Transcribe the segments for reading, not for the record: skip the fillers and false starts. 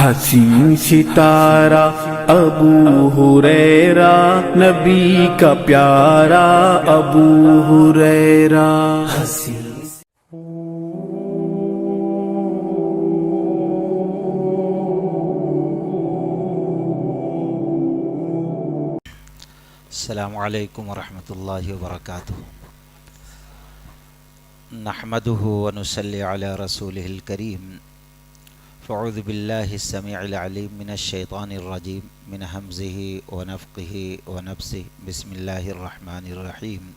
حسین ستارہ ابو ہریرہ، نبی کا پیارا ابو ہریرہ۔ السلام علیکم ورحمۃ اللہ وبرکاتہ۔ نحمده ونصلی علی رسوله الکریم۔ فاعوذ باللہ السمیع العلیم من الشیطان الرجیم من ہمزه ونفخه ونفثه۔ بسم اللہ الرحمن الرحیم۔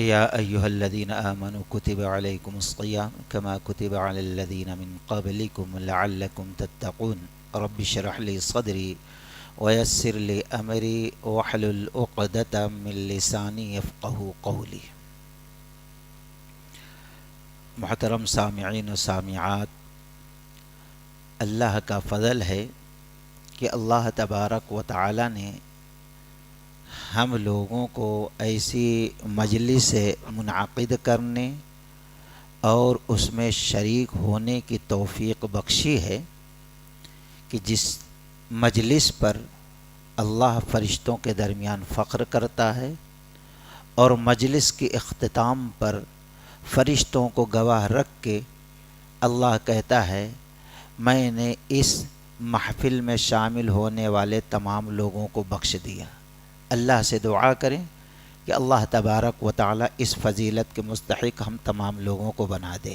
یا ایہا الذین آمنوا کتب علیکم الصیام کما کتب علی الذین من قبلکم لعلکم تتقون۔ رب اشرح لی صدری ویسر لی امری واحلل عقدۃ من لسانی یفقہوا قولی۔ محترم سامعین و سامعات، اللہ کا فضل ہے کہ اللہ تبارک و تعالی نے ہم لوگوں کو ایسی مجلس منعقد کرنے اور اس میں شریک ہونے کی توفیق بخشی ہے کہ جس مجلس پر اللہ فرشتوں کے درمیان فخر کرتا ہے اور مجلس کے اختتام پر فرشتوں کو گواہ رکھ کے اللہ کہتا ہے میں نے اس محفل میں شامل ہونے والے تمام لوگوں کو بخش دیا۔ اللہ سے دعا کریں کہ اللہ تبارک و تعالی اس فضیلت کے مستحق ہم تمام لوگوں کو بنا دے۔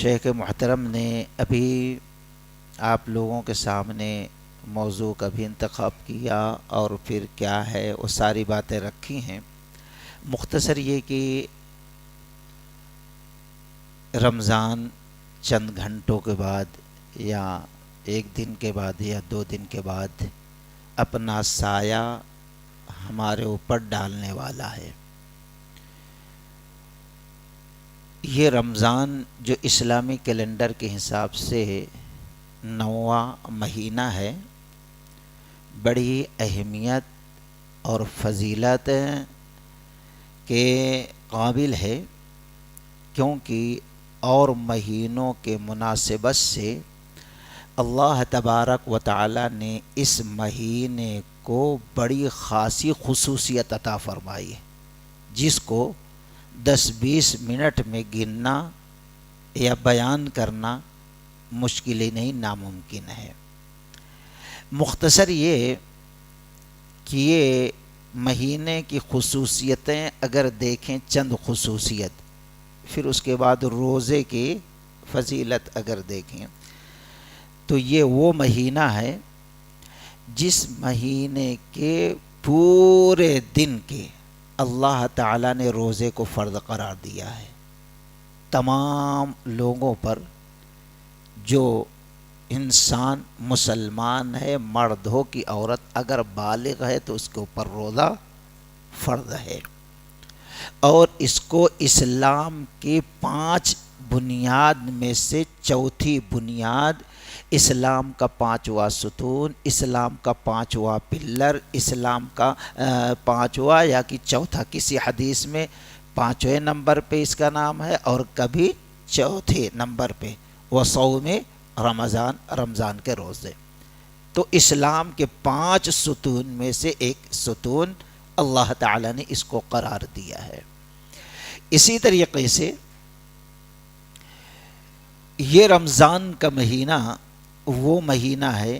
شیخ محترم نے ابھی آپ لوگوں کے سامنے موضوع کا بھی انتخاب کیا اور پھر کیا ہے وہ ساری باتیں رکھی ہیں۔ مختصر یہ کہ رمضان چند گھنٹوں کے بعد یا ایک دن کے بعد یا 2 دن کے بعد اپنا سایہ ہمارے اوپر ڈالنے والا ہے۔ یہ رمضان جو اسلامی کیلنڈر کے حساب سے 9واں مہینہ ہے، بڑی اہمیت اور فضیلت کے قابل ہے، کیونکہ اور مہینوں کے مناسبت سے اللہ تبارک و تعالی نے اس مہینے کو بڑی خاصی خصوصیت عطا فرمائی ہے، جس کو 10-20 منٹ میں گننا یا بیان کرنا مشکل ہی نہیں، ناممکن ہے۔ مختصر یہ کہ یہ مہینے کی خصوصیتیں اگر دیکھیں، چند خصوصیت، پھر اس کے بعد روزے کی فضیلت اگر دیکھیں تو یہ وہ مہینہ ہے جس مہینے کے پورے دن کے اللہ تعالیٰ نے روزے کو فرض قرار دیا ہے۔ تمام لوگوں پر، جو انسان مسلمان ہے، مرد ہو کہ عورت، اگر بالغ ہے تو اس کے اوپر روزہ فرض ہے، اور اس کو اسلام کی 5 بنیاد میں سے چوتھی بنیاد، اسلام کا 5واں ستون، اسلام کا 5واں پلر، اسلام کا 5واں یا کہ چوتھا، کسی حدیث میں 5ویں نمبر پہ اس کا نام ہے اور کبھی چوتھے نمبر پہ، وصوم رمضان، رمضان کے روزے۔ تو اسلام کے 5 ستون میں سے ایک ستون اللہ تعالیٰ نے اس کو قرار دیا ہے۔ اسی طریقے سے یہ رمضان کا مہینہ وہ مہینہ ہے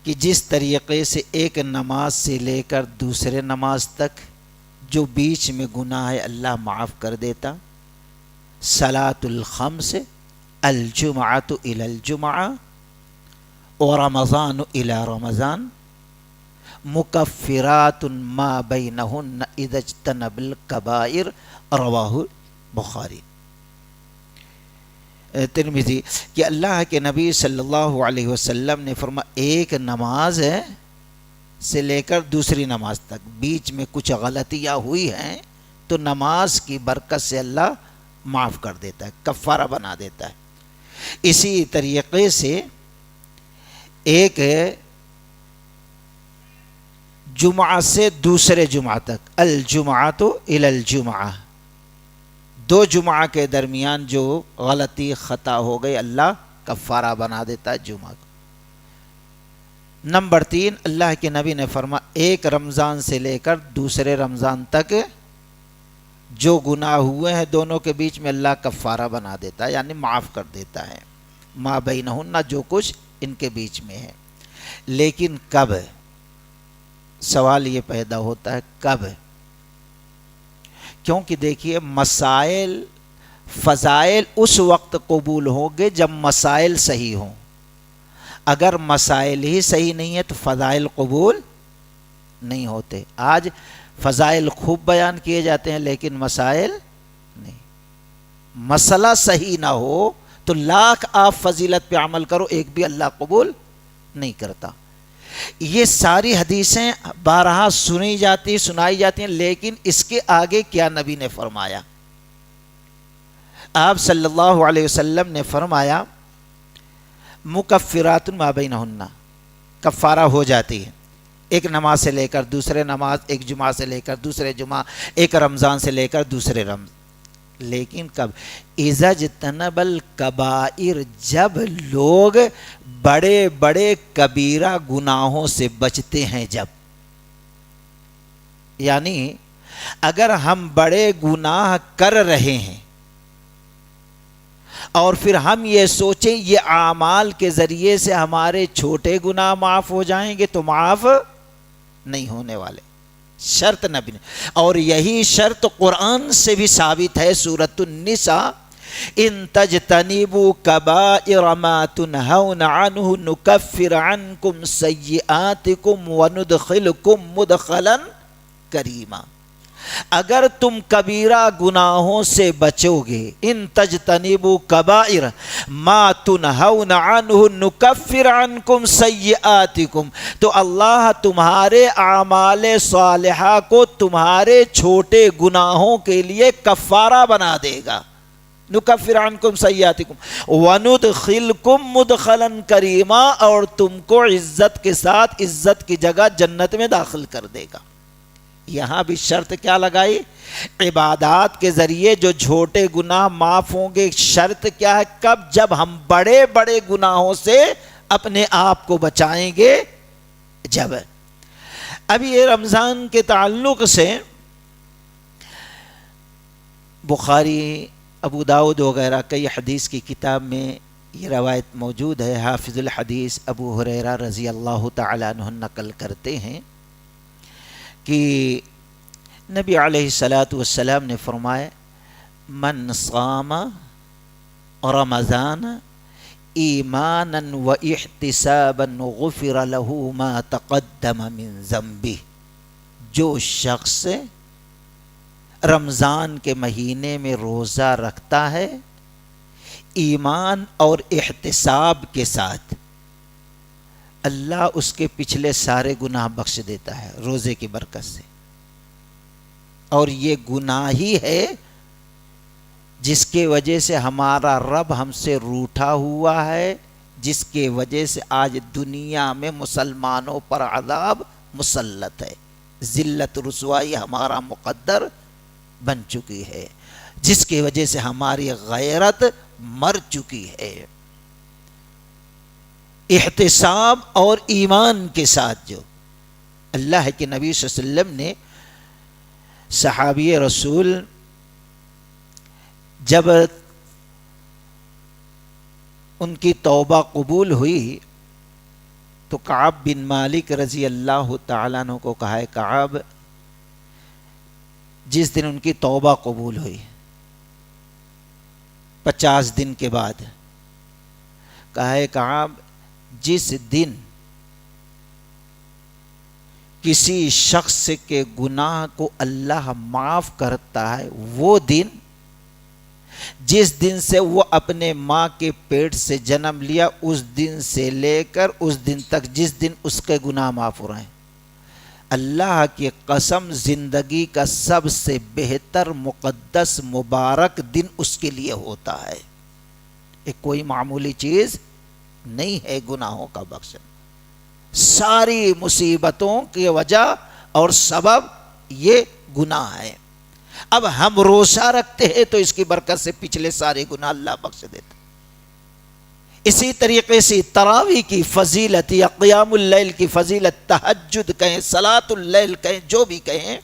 کہ جس طریقے سے ایک نماز سے لے کر دوسرے نماز تک جو بیچ میں گناہ ہے اللہ معاف کر دیتا۔ صلاۃ الخمس، الجمعۃ الی الجمعہ ورمضان الی رمضان مکفرات ما بینہن اذا اجتنب الکبائر، رواہ بخاری۔ ترمذی کہ اللہ کے نبی صلی اللہ علیہ وسلم نے فرمایا ایک نماز سے لے کر دوسری نماز تک بیچ میں کچھ غلطیاں ہوئی ہیں تو نماز کی برکت سے اللہ معاف کر دیتا ہے، کفارہ بنا دیتا ہے۔ اسی طریقے سے ایک جمعہ سے دوسرے جمعہ تک، الجمعۃ الی الجمعہ، 2 جمعہ کے درمیان جو غلطی خطا ہو گئی اللہ کفارہ بنا دیتا ہے جمعہ کو۔ نمبر 3، اللہ کے نبی نے فرمایا ایک رمضان سے لے کر دوسرے رمضان تک جو گناہ ہوئے ہیں دونوں کے بیچ میں اللہ کفارہ بنا دیتا ہے، یعنی معاف کر دیتا ہے، ما بینہن، جو کچھ ان کے بیچ میں ہے۔ لیکن کب؟ سوال یہ پیدا ہوتا ہے کب؟ کیونکہ دیکھیے مسائل فضائل اس وقت قبول ہوں گے جب مسائل صحیح ہوں، اگر مسائل ہی صحیح نہیں ہے تو فضائل قبول نہیں ہوتے۔ آج فضائل خوب بیان کیے جاتے ہیں لیکن مسائل نہیں، مسئلہ صحیح نہ ہو تو لاکھ آپ فضیلت پہ عمل کرو ایک بھی اللہ قبول نہیں کرتا۔ یہ ساری حدیثیں بارہا سنی جاتی سنائی جاتی ہیں، لیکن اس کے آگے کیا نبی نے فرمایا؟ آپ صلی اللہ علیہ وسلم نے فرمایا مکفرات ما بینہن، کفارہ ہو جاتی ہے ایک نماز سے لے کر دوسرے نماز، ایک جمعہ سے لے کر دوسرے جمعہ، ایک رمضان سے لے کر دوسرے رمضان۔ لیکن کب؟ اذا اجتنب الکبائر، جب لوگ بڑے بڑے کبیرہ گناہوں سے بچتے ہیں، جب یعنی اگر ہم بڑے گناہ کر رہے ہیں اور پھر ہم یہ سوچیں یہ اعمال کے ذریعے سے ہمارے چھوٹے گناہ معاف ہو جائیں گے، تو معاف نہیں ہونے والے، شرط نبی نے، اور یہی شرط قرآن سے بھی ثابت ہے۔ سورۃ النساء، ان تجتنبوا کبائر ما تنہون عنہ نکفر عنکم سیئاتکم وندخلکم مدخلا کریما۔ اگر تم کبیرہ گناہوں سے بچو گے، ان تجتنبوا کبائر ما تنہون عنہ نکفر عنکم سیئاتکم، تو اللہ تمہارے اعمال صالحہ کو تمہارے چھوٹے گناہوں کے لیے کفارہ بنا دے گا۔ نکفر عنکم سیئاتکم وندخلکم مدخلا کریما، اور تم کو عزت کے ساتھ عزت کی جگہ جنت میں داخل کر دے گا۔ یہاں بھی شرط کیا لگائی؟ عبادات کے ذریعے جو چھوٹے گناہ معاف ہوں گے، شرط کیا ہے؟ کب؟ جب ہم بڑے بڑے گناہوں سے اپنے آپ کو بچائیں گے، جب۔ اب یہ رمضان کے تعلق سے بخاری، ابو داؤد وغیرہ کئی حدیث کی کتاب میں یہ روایت موجود ہے۔ حافظ الحدیث ابو ہریرہ رضی اللہ تعالیٰ عنہ نقل کرتے ہیں کہ نبی علیہ الصلاۃ والسلام نے فرمایا من صام رمضان ایمانا و احتسابا غفر له ما تقدم من ذنبه، جو شخص رمضان کے مہینے میں روزہ رکھتا ہے ایمان اور احتساب کے ساتھ، اللہ اس کے پچھلے سارے گناہ بخش دیتا ہے روزے کی برکت سے۔ اور یہ گناہ ہی ہے جس کے وجہ سے ہمارا رب ہم سے روٹھا ہوا ہے، جس کے وجہ سے آج دنیا میں مسلمانوں پر عذاب مسلط ہے، ذلت رسوائی ہمارا مقدر بن چکی ہے، جس کی وجہ سے ہماری غیرت مر چکی ہے۔ احتساب اور ایمان کے ساتھ جو اللہ کے نبی صلی اللہ علیہ وسلم نے صحابی رسول جب ان کی توبہ قبول ہوئی تو کعب بن مالک رضی اللہ تعالیٰ عنہ کو کہا ہے کعب، جس دن ان کی توبہ قبول ہوئی 50 دن کے بعد، کہا ہے کعب جس دن کسی شخص کے گناہ کو اللہ معاف کرتا ہے، وہ دن جس دن سے وہ اپنے ماں کے پیٹ سے جنم لیا، اس دن سے لے کر اس دن تک جس دن اس کے گناہ معاف ہو رہے ہیں، اللہ کی قسم زندگی کا سب سے بہتر مقدس مبارک دن اس کے لیے ہوتا ہے۔ یہ کوئی معمولی چیز نہیں ہے گناہوں کا بخشنا، ساری مصیبتوں کی وجہ اور سبب یہ گناہ ہے۔ اب ہم روزہ رکھتے ہیں تو اس کی برکت سے پچھلے سارے گناہ اللہ بخش دیتا۔ اسی طریقے سے تراویح کی فضیلت یا قیام اللیل کی فضیلت، تہجد کہیں، صلاۃ اللیل کہیں، جو بھی کہیں،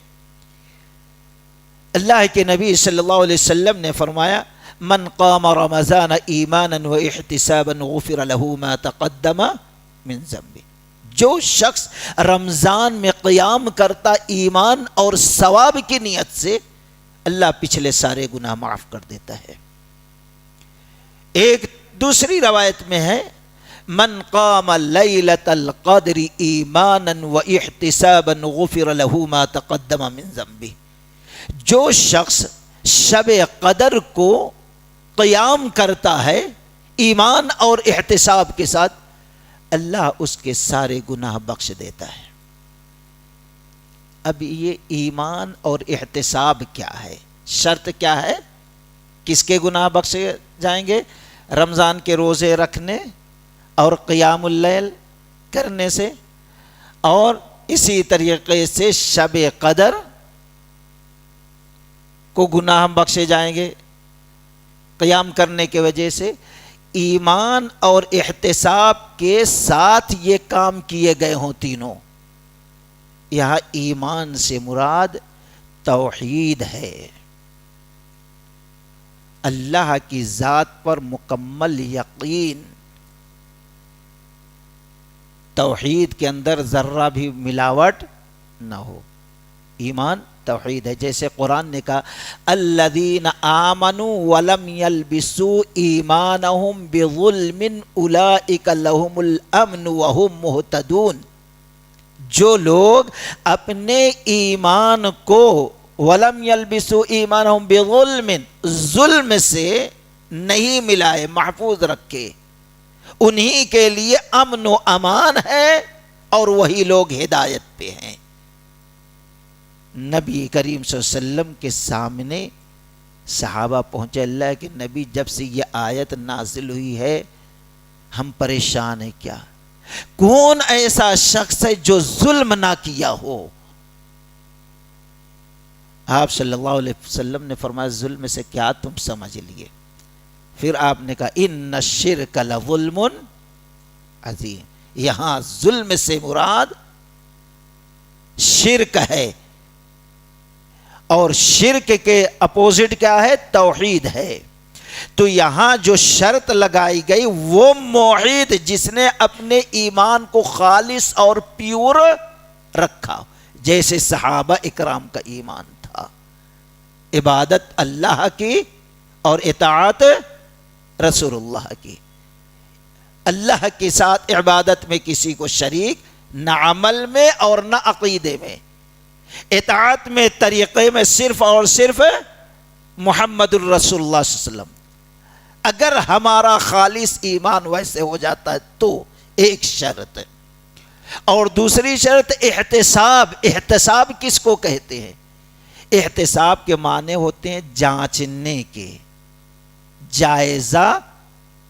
اللہ کے نبی صلی اللہ علیہ وسلم نے فرمایا من قام رمضان ایمانا و احتسابا غفر له ما تقدم من ذنبه، جو شخص رمضان میں قیام کرتا ایمان اور ثواب کی نیت سے، اللہ پچھلے سارے گناہ معاف کر دیتا ہے۔ ایک دوسری روایت میں ہے من قام لیلۃ القدر ایمانا و احتسابا غفر له ما تقدم من ذنبه، جو شخص شب قدر کو قیام کرتا ہے ایمان اور احتساب کے ساتھ، اللہ اس کے سارے گناہ بخش دیتا ہے۔ اب یہ ایمان اور احتساب کیا ہے؟ شرط کیا ہے؟ کس کے گناہ بخشے جائیں گے؟ رمضان کے روزے رکھنے اور قیام اللیل کرنے سے، اور اسی طریقے سے شب قدر کو گناہ بخشے جائیں گے قیام کرنے کی وجہ سے۔ ایمان اور احتساب کے ساتھ یہ کام کیے گئے ہوں تینوں۔ یہاں ایمان سے مراد توحید ہے، اللہ کی ذات پر مکمل یقین، توحید کے اندر ذرہ بھی ملاوٹ نہ ہو، ایمان توحید ہے۔ جیسے قرآن نے کہا الذین آمنوا ولم یلبسوا ایمانہم بظلم اولئک لہم الامن وہم مہتدون، جو لوگ اپنے ایمان کو ولم یلبسوا ایمانہم بظلم، ظلم سے نہیں ملائے، محفوظ رکھے، انہی کے لیے امن و امان ہے اور وہی لوگ ہدایت پہ ہیں۔ نبی کریم صلی اللہ علیہ وسلم کے سامنے صحابہ پہنچے، اللہ کے نبی جب سے یہ آیت نازل ہوئی ہے ہم پریشان ہیں، کیا کون ایسا شخص ہے جو ظلم نہ کیا ہو؟ آپ صلی اللہ علیہ وسلم نے فرمایا ظلم سے کیا تم سمجھ لیے؟ پھر آپ نے کہا ان الشرک لظلم عظیم، یہاں ظلم سے مراد شرک ہے، اور شرک کے اپوزٹ کیا ہے؟ توحید ہے۔ تو یہاں جو شرط لگائی گئی وہ موحد جس نے اپنے ایمان کو خالص اور پیور رکھا، جیسے صحابہ اکرام کا ایمان تھا، عبادت اللہ کی اور اطاعت رسول اللہ کی، اللہ کے ساتھ عبادت میں کسی کو شریک نہ عمل میں اور نہ عقیدے میں، اطاعت میں طریقے میں صرف اور صرف محمد الرسول اللہ صلی اللہ علیہ وسلم۔ اگر ہمارا خالص ایمان ویسے ہو جاتا ہے تو ایک شرط ہے، اور دوسری شرط احتساب۔ احتساب کس کو کہتے ہیں؟ احتساب کے معنی ہوتے ہیں جانچنے کے، جائزہ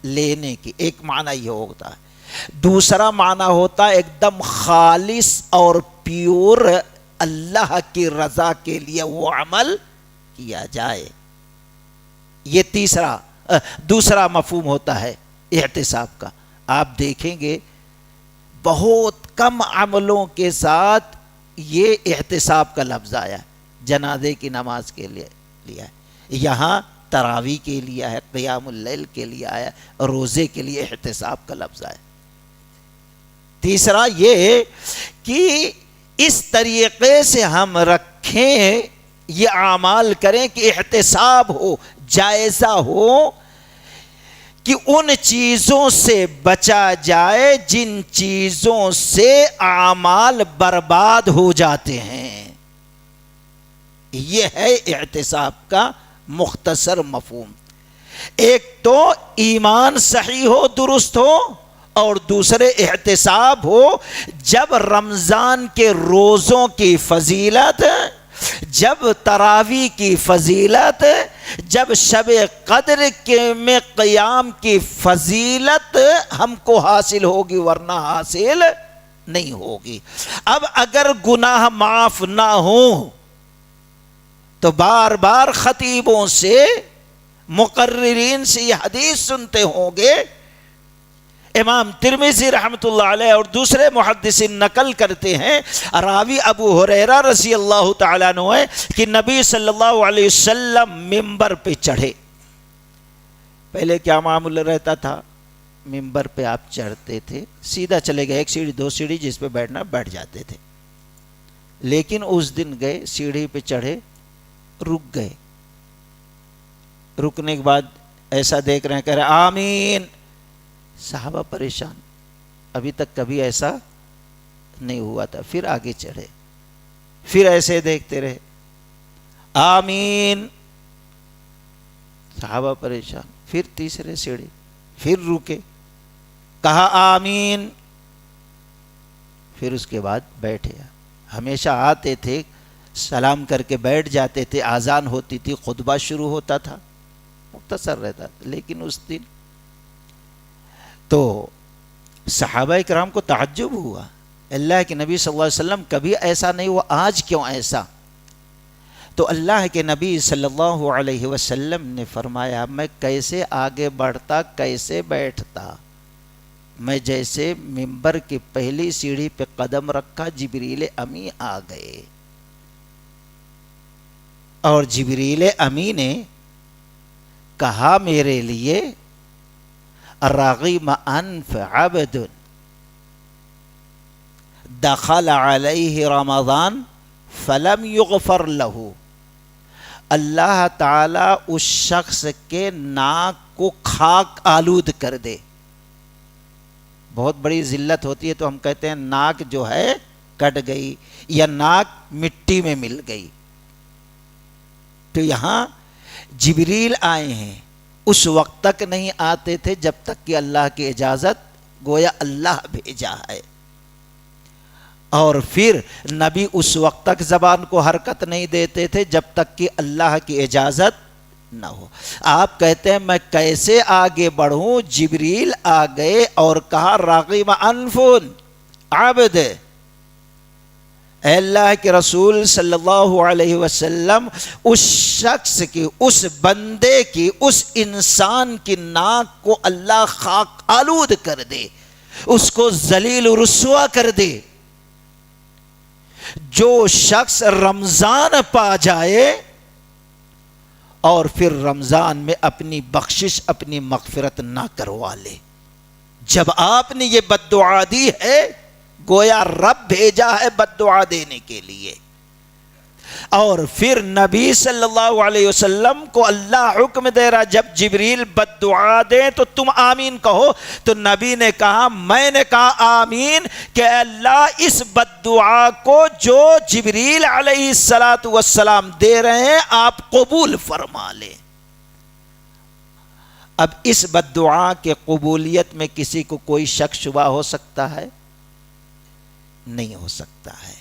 لینے کی، ایک معنی یہ ہوتا ہے۔ دوسرا معنی ہوتا ہے ایک دم خالص اور پیور، اللہ کی رضا کے لیے وہ عمل کیا جائے۔ یہ دوسرا مفہوم ہوتا ہے احتساب کا۔ آپ دیکھیں گے بہت کم عملوں کے ساتھ یہ احتساب کا لفظ آیا ہے۔ جنازے کی نماز کے لیے لیا ہے، یہاں تراویح کے لیے ہے، قیام اللیل کے لیے آیا، روزے کے لیے احتساب کا لفظ آیا۔ تیسرا یہ کہ اس طریقے سے ہم رکھیں، یہ اعمال کریں کہ احتساب ہو، جائزہ ہو، کہ ان چیزوں سے بچا جائے جن چیزوں سے اعمال برباد ہو جاتے ہیں۔ یہ ہے احتساب کا مختصر مفہوم۔ ایک تو ایمان صحیح ہو، درست ہو، اور دوسرے احتساب ہو۔ جب رمضان کے روزوں کی فضیلت، جب تراویح کی فضیلت، جب شب قدر میں قیام کی فضیلت ہم کو حاصل ہوگی، ورنہ حاصل نہیں ہوگی۔ اب اگر گناہ معاف نہ ہوں تو بار بار خطیبوں سے، مقررین سے یہ حدیث سنتے ہوں گے امام ترمذی رحمۃ اللہ علیہ اور دوسرے محدثین نقل کرتے ہیں، راوی ابو ہریرہ رضی اللہ تعالیٰ عنہ ہے کہ نبی صلی اللہ علیہ وسلم ممبر پہ چڑھے۔ پہلے کیا معمول رہتا تھا؟ ممبر پہ آپ چڑھتے تھے، سیدھا چلے گئے، ایک سیڑھی دو سیڑھی جس پہ بیٹھنا بیٹھ جاتے تھے، لیکن اس دن گئے سیڑھی پہ چڑھے، رک گئے، رکنے کے بعد ایسا دیکھ رہے ہیں، کہہ رہے آمین۔ صحابہ پریشان، ابھی تک کبھی ایسا نہیں ہوا تھا۔ پھر آگے چڑھے، پھر ایسے دیکھتے رہے، آمین۔ صحابہ پریشان، پھر تیسرے سیڑھی، پھر رکے، کہا آمین، پھر اس کے بعد بیٹھے۔ ہمیشہ آتے تھے، سلام کر کے بیٹھ جاتے تھے، اذان ہوتی تھی، خطبہ شروع ہوتا تھا، مختصر رہتا تھا، لیکن اس دن تو صحابہ کرام کو تعجب ہوا، اللہ کے نبی صلی اللہ علیہ وسلم کبھی ایسا نہیں ہوا، آج کیوں ایسا؟ تو اللہ کے نبی صلی اللہ علیہ وسلم نے فرمایا، میں کیسے آگے بڑھتا، کیسے بیٹھتا؟ میں جیسے ممبر کی پہلی سیڑھی پہ قدم رکھا، جبریل امی آ گئے، اور جبریل امی نے کہا میرے لیے رغم انف عبد دخل علیہ رمضان فلم یغفر لہ، اللہ تعالیٰ اس شخص کے ناک کو خاک آلود کر دے۔ بہت بڑی ذلت ہوتی ہے تو ہم کہتے ہیں ناک جو ہے کٹ گئی یا ناک مٹی میں مل گئی، تو یہاں جبریل آئے ہیں، اس وقت تک نہیں آتے تھے جب تک کہ اللہ کی اجازت، گویا اللہ بھیجا ہے، اور پھر نبی اس وقت تک زبان کو حرکت نہیں دیتے تھے جب تک کہ اللہ کی اجازت نہ ہو۔ آپ کہتے ہیں میں کیسے آگے بڑھوں؟ جبریل آ گئے اور کہا راغب انف عبد، اے اللہ کے رسول صلی اللہ علیہ وسلم، اس شخص کی، اس بندے کی، اس انسان کی ناک کو اللہ خاک آلود کر دے، اس کو ذلیل و رسوا کر دے۔ جو شخص رمضان پا جائے اور پھر رمضان میں اپنی بخشش، اپنی مغفرت نہ کروا لے، جب آپ نے یہ بد دعا دی ہے، گویا رب بھیجا ہے بد دعا دینے کے لیے، اور پھر نبی صلی اللہ علیہ وسلم کو اللہ حکم دے رہا جب جبریل بد دعا دیں تو تم آمین کہو، تو نبی نے کہا، میں نے کہا آمین کہ اللہ اس بد دعا کو جو جبریل علیہ السلام دے رہے ہیں آپ قبول فرما لیں۔ اب اس بد دعا کے قبولیت میں کسی کو کوئی شک شبہ ہو سکتا ہے؟ نہیں ہو سکتا ہے۔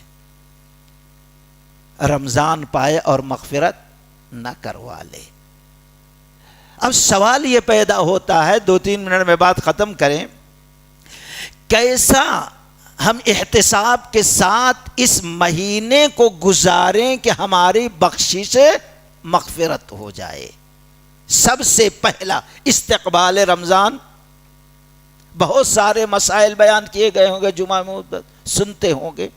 رمضان پائے اور مغفرت نہ کروا لے۔ اب سوال یہ پیدا ہوتا ہے، 2-3 منٹ میں بات ختم کریں، کیسا ہم احتساب کے ساتھ اس مہینے کو گزاریں کہ ہماری بخشش مغفرت ہو جائے؟ سب سے پہلا استقبال رمضان، بہت سارے مسائل بیان کیے گئے ہوں گے، جمعہ میں سنتے ہوں گے،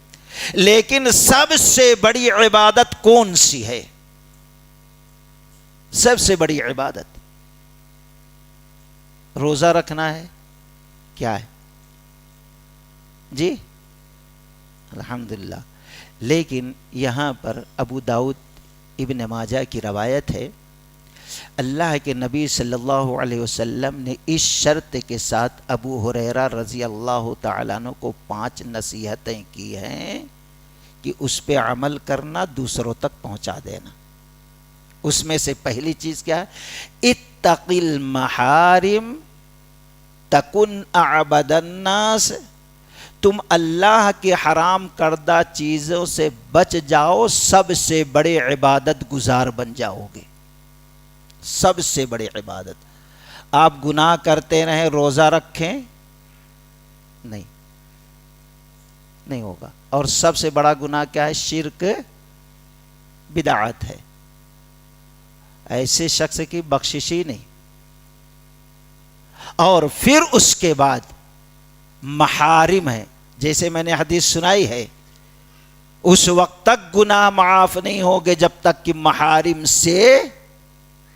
لیکن سب سے بڑی عبادت کون سی ہے؟ سب سے بڑی عبادت روزہ رکھنا ہے، کیا ہے جی؟ الحمدللہ۔ لیکن یہاں پر ابو داؤد ابن ماجہ کی روایت ہے، اللہ کے نبی صلی اللہ علیہ وسلم نے اس شرط کے ساتھ ابو ہریرہ رضی اللہ تعالیٰ عنہ کو 5 نصیحتیں کی ہیں کہ اس پہ عمل کرنا، دوسروں تک پہنچا دینا۔ اس میں سے پہلی چیز کیا ہے؟ اتق المحارم تکن اعبد الناس، تم اللہ کے حرام کردہ چیزوں سے بچ جاؤ، سب سے بڑے عبادت گزار بن جاؤ گے۔ سب سے بڑی عبادت، آپ گناہ کرتے رہیں، روزہ رکھیں، نہیں ہوگا۔ اور سب سے بڑا گناہ کیا ہے؟ شرک، بدعت ہے، ایسے شخص کی بخشش ہی نہیں۔ اور پھر اس کے بعد محارم ہیں، جیسے میں نے حدیث سنائی ہے، اس وقت تک گناہ معاف نہیں ہوگے جب تک کہ محارم سے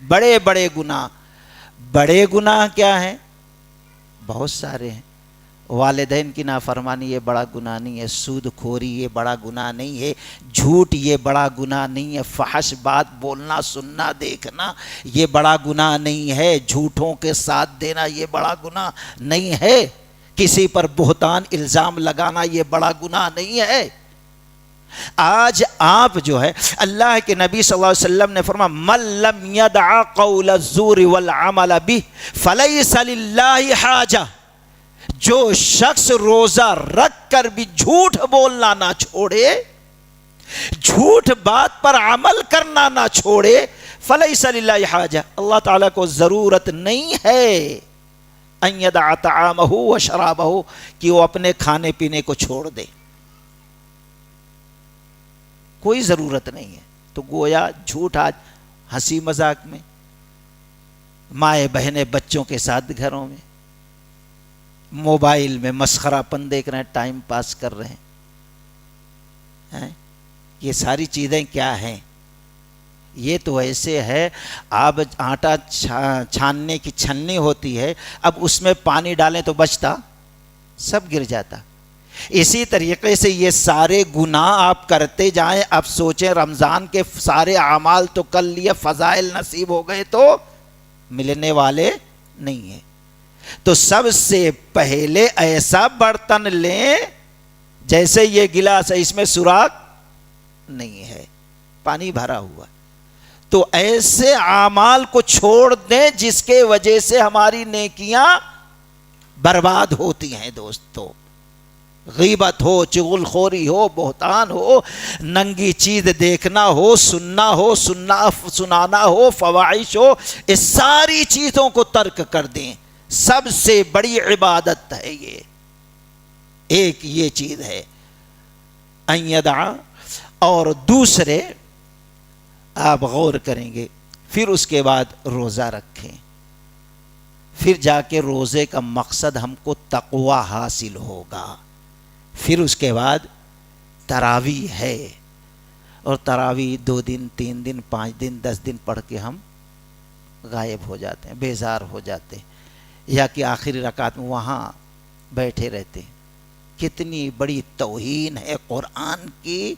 بڑے بڑے گناہ. بڑے گناہ کیا ہیں؟ بہت سارے ہیں. والدین کی نافرمانی یہ بڑا گناہ نہیں ہے، سود خوری یہ بڑا گناہ نہیں ہے، جھوٹ یہ بڑا گناہ نہیں ہے، فحش بات بولنا سننا دیکھنا یہ بڑا گناہ نہیں ہے، جھوٹوں کے ساتھ دینا یہ بڑا گناہ نہیں ہے، کسی پر بہتان الزام لگانا یہ بڑا گناہ نہیں ہے. آج آپ جو ہے، اللہ کے نبی صلی اللہ علیہ وسلم نے فرمایا من لم يدع قول الزور والعمل به فليس للہ حاجہ. جو شخص روزہ رکھ کر بھی جھوٹ بولنا نہ چھوڑے، جھوٹ بات پر عمل کرنا نہ چھوڑے، فلیس للہ حاجہ، اللہ تعالیٰ کو ضرورت نہیں ہے ان یدع طعامہ و شرابہ، کہ وہ اپنے کھانے پینے کو چھوڑ دے، کوئی ضرورت نہیں ہے. تو گویا جھوٹ آج ہنسی مذاق میں، مائیں بہنیں بچوں کے ساتھ گھروں میں، موبائل میں مسخرہ پن دیکھ رہے ہیں، ٹائم پاس کر رہے ہیں. یہ ساری چیزیں کیا ہیں؟ یہ تو ایسے ہے، آپ آٹا چھاننے کی چھلنی ہوتی ہے، اب اس میں پانی ڈالیں تو بچتا سب گر جاتا. اسی طریقے سے یہ سارے گناہ آپ کرتے جائیں. اب سوچیں رمضان کے سارے اعمال تو کر لیے، فضائل نصیب ہو گئے تو ملنے والے نہیں ہیں. تو سب سے پہلے ایسا برتن لیں جیسے یہ گلاس ہے، اس میں سوراخ نہیں ہے، پانی بھرا ہوا. تو ایسے اعمال کو چھوڑ دیں جس کے وجہ سے ہماری نیکیاں برباد ہوتی ہیں. دوستو، غیبت ہو، چغل خوری ہو، بہتان ہو، ننگی چیز دیکھنا ہو، سننا ہو، سنانا ہو، فواحش ہو، اس ساری چیزوں کو ترک کر دیں. سب سے بڑی عبادت ہے یہ، ایک یہ چیز ہے ان یدع. اور دوسرے آپ غور کریں گے، پھر اس کے بعد روزہ رکھیں، پھر جا کے روزے کا مقصد ہم کو تقوی حاصل ہوگا. پھر اس کے بعد تراویح ہے، اور تراویح 2 دن 3 دن 5 دن 10 دن پڑھ کے ہم غائب ہو جاتے ہیں، بیزار ہو جاتے ہیں، یا کہ آخری رکعت میں وہاں بیٹھے رہتے ہیں. کتنی بڑی توہین ہے قرآن کی،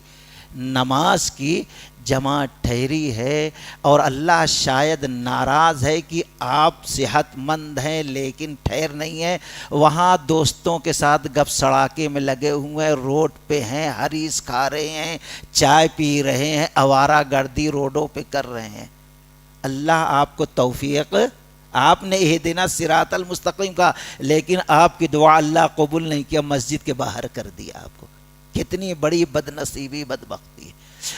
نماز کی جماعت ٹھہری ہے. اور اللہ شاید ناراض ہے کہ آپ صحت مند ہیں لیکن ٹھہر نہیں ہیں، وہاں دوستوں کے ساتھ گپ سڑاکے میں لگے ہوئے ہیں، روڈ پہ ہیں، حریص کھا رہے ہیں، چائے پی رہے ہیں، آوارہ گردی روڈوں پہ کر رہے ہیں. اللہ آپ کو توفیق، آپ نے اہدنا صراط المستقیم کہا، لیکن آپ کی دعا اللہ قبول نہیں کیا، مسجد کے باہر کر دیا آپ کو. کتنی بڑی بد نصیبی، بدبختی ہے.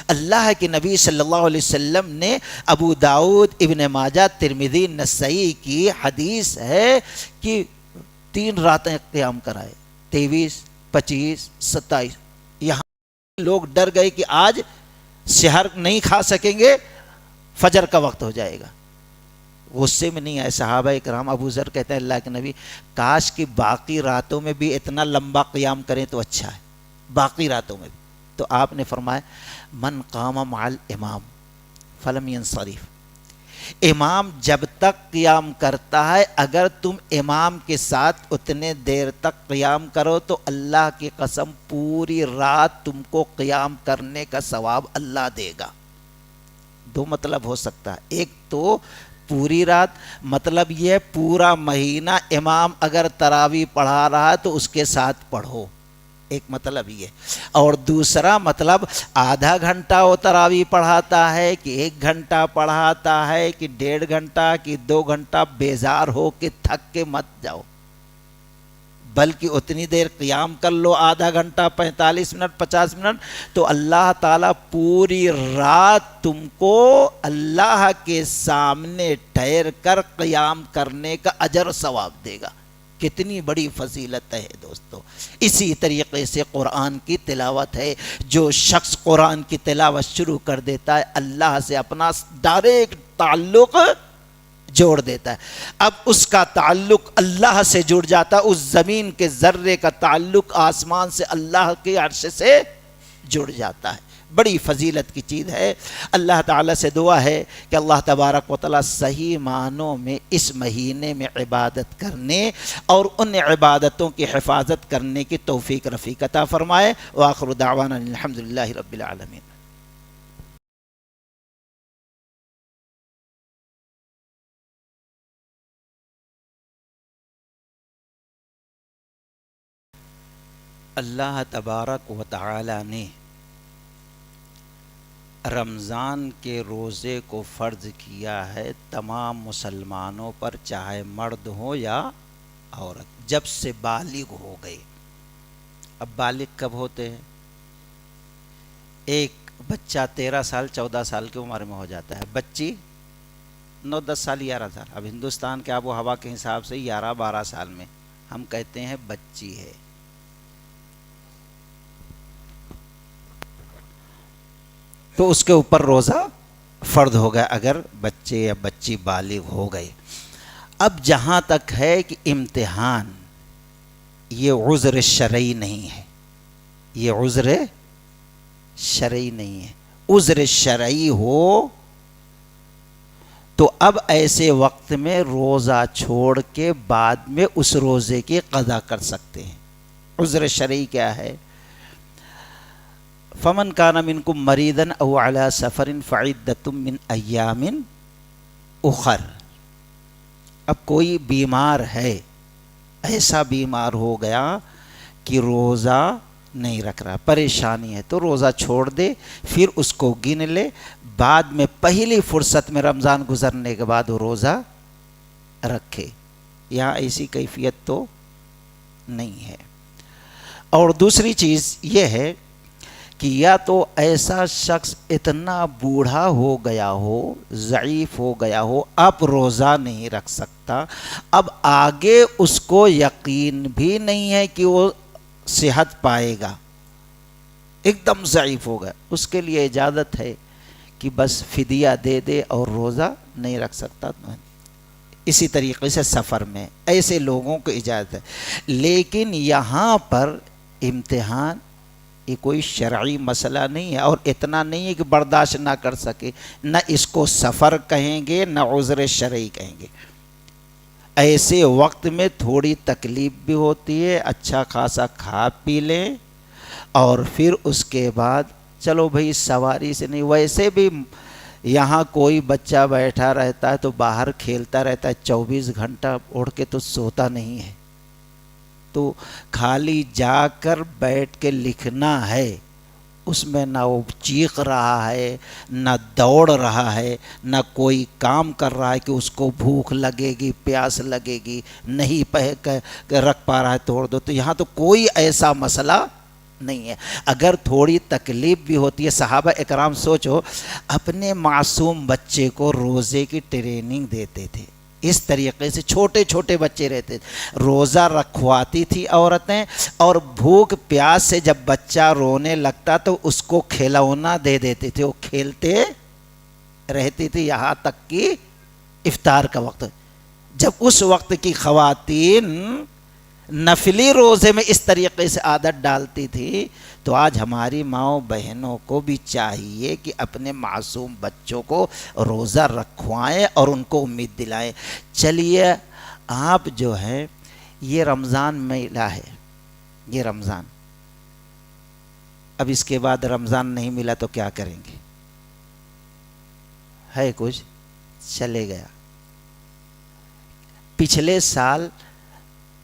اللہ کے نبی صلی اللہ علیہ وسلم نے ابو داؤد، ابن ماجہ، ترمذی، نسائی کی حدیث ہے کہ 3 راتیں قیام کرائے، 23، 25، 27. یہاں لوگ ڈر گئے کہ آج سحر نہیں کھا سکیں گے، فجر کا وقت ہو جائے گا. غصے میں نہیں آئے صحابہ کرام. ابو ذر کہتے ہیں اللہ کے نبی کاش کہ باقی راتوں میں بھی اتنا لمبا قیام کریں تو اچھا ہے، باقی راتوں میں بھی. تو آپ نے فرمایا من قام مع الامام فلم ينصرف، امام جب تک قیام کرتا ہے، اگر تم امام کے ساتھ اتنے دیر تک قیام کرو تو اللہ کی قسم پوری رات تم کو قیام کرنے کا ثواب اللہ دے گا. 2 مطلب ہو سکتا ہے، ایک تو پوری رات، مطلب یہ پورا مہینہ امام اگر تراویح پڑھا رہا ہے تو اس کے ساتھ پڑھو، ایک مطلب یہ. اور دوسرا مطلب آدھا گھنٹہ وہ تراویح پڑھاتا ہے کہ 1 گھنٹہ پڑھاتا ہے کہ 1.5 گھنٹہ کہ 2 گھنٹہ، بیزار ہو کہ تھک کے مت جاؤ، بلکہ اتنی دیر قیام کر لو، آدھا گھنٹہ، 45 منٹ، 50 منٹ، تو اللہ تعالیٰ پوری رات تم کو اللہ کے سامنے ٹھہر کر قیام کرنے کا اجر و ثواب دے گا. کتنی بڑی فضیلت ہے دوستو. اسی طریقے سے قرآن کی تلاوت ہے. جو شخص قرآن کی تلاوت شروع کر دیتا ہے، اللہ سے اپنا ڈائریکٹ تعلق جوڑ دیتا ہے. اب اس کا تعلق اللہ سے جڑ جاتا ہے، اس زمین کے ذرے کا تعلق آسمان سے اللہ کے عرش سے جڑ جاتا ہے. بڑی فضیلت کی چیز ہے. اللہ تعالیٰ سے دعا ہے کہ اللہ تبارک و تعالیٰ صحیح معنوں میں اس مہینے میں عبادت کرنے اور ان عبادتوں کی حفاظت کرنے کی توفیق رفیق عطا فرمائے. وآخر دعوانا الحمدللہ رب العالمین. اللہ تبارک و تعالی نے رمضان کے روزے کو فرض کیا ہے تمام مسلمانوں پر، چاہے مرد ہو یا عورت، جب سے بالغ ہو گئے. اب بالغ کب ہوتے ہیں؟ ایک بچہ 13 سال 14 سال کی عمر میں ہو جاتا ہے، بچی 9 10 سال 11 سال. اب ہندوستان کے آب و ہوا کے حساب سے 11 12 سال میں ہم کہتے ہیں بچی ہے. تو اس کے اوپر روزہ فرض ہو گیا اگر بچے یا بچی بالغ ہو گئے. اب جہاں تک ہے کہ امتحان، یہ عذر شرعی نہیں ہے، یہ عذر شرعی نہیں ہے. عذر شرعی ہو تو اب ایسے وقت میں روزہ چھوڑ کے بعد میں اس روزے کی قضا کر سکتے ہیں. عذر شرعی کیا ہے؟ فمن کان منکم مریضا او علی سفر فعدۃ من ایام اخر. اب کوئی بیمار ہے، ایسا بیمار ہو گیا کہ روزہ نہیں رکھ رہا، پریشانی ہے، تو روزہ چھوڑ دے، پھر اس کو گن لے، بعد میں پہلی فرصت میں رمضان گزرنے کے بعد وہ روزہ رکھے. یہاں ایسی کیفیت تو نہیں ہے. اور دوسری چیز یہ ہے کہ یا تو ایسا شخص اتنا بوڑھا ہو گیا ہو، ضعیف ہو گیا ہو، اب روزہ نہیں رکھ سکتا، اب آگے اس کو یقین بھی نہیں ہے کہ وہ صحت پائے گا، ایک دم ضعیف ہو گیا، اس کے لیے اجازت ہے کہ بس فدیہ دے دے اور روزہ نہیں رکھ سکتا. اسی طریقے سے سفر میں ایسے لوگوں کو اجازت ہے. لیکن یہاں پر امتحان یہ کوئی شرعی مسئلہ نہیں ہے، اور اتنا نہیں ہے کہ برداشت نہ کر سکے، نہ اس کو سفر کہیں گے نہ عذر شرعی کہیں گے. ایسے وقت میں تھوڑی تکلیف بھی ہوتی ہے، اچھا خاصا کھا پی لیں اور پھر اس کے بعد چلو بھائی سواری سے نہیں. ویسے بھی یہاں کوئی بچہ بیٹھا رہتا ہے تو باہر کھیلتا رہتا ہے، 24 گھنٹہ اڑ کے تو سوتا نہیں ہے. تو خالی جا کر بیٹھ کے لکھنا ہے، اس میں نہ وہ چیخ رہا ہے، نہ دوڑ رہا ہے، نہ کوئی کام کر رہا ہے کہ اس کو بھوک لگے گی، پیاس لگے گی، نہیں رکھ پا رہا ہے توڑ دو. تو یہاں تو کوئی ایسا مسئلہ نہیں ہے. اگر تھوڑی تکلیف بھی ہوتی ہے، صحابہ اکرام سوچو اپنے معصوم بچے کو روزے کی ٹریننگ دیتے تھے. اس طریقے سے چھوٹے چھوٹے بچے رہتے تھے، روزہ رکھواتی تھی عورتیں، اور بھوک پیاس سے جب بچہ رونے لگتا تو اس کو کھلونا دے دیتے تھے، وہ کھیلتے رہتی تھی یہاں تک کہ افطار کا وقت. جب اس وقت کی خواتین نفلی روزے میں اس طریقے سے عادت ڈالتی تھی، تو آج ہماری ماؤں بہنوں کو بھی چاہیے کہ اپنے معصوم بچوں کو روزہ رکھوائیں اور ان کو امید دلائیں. چلیے آپ جو ہے یہ رمضان ملا ہے، یہ رمضان، اب اس کے بعد رمضان نہیں ملا تو کیا کریں گے؟ ہے کچھ؟ چلے گیا. پچھلے سال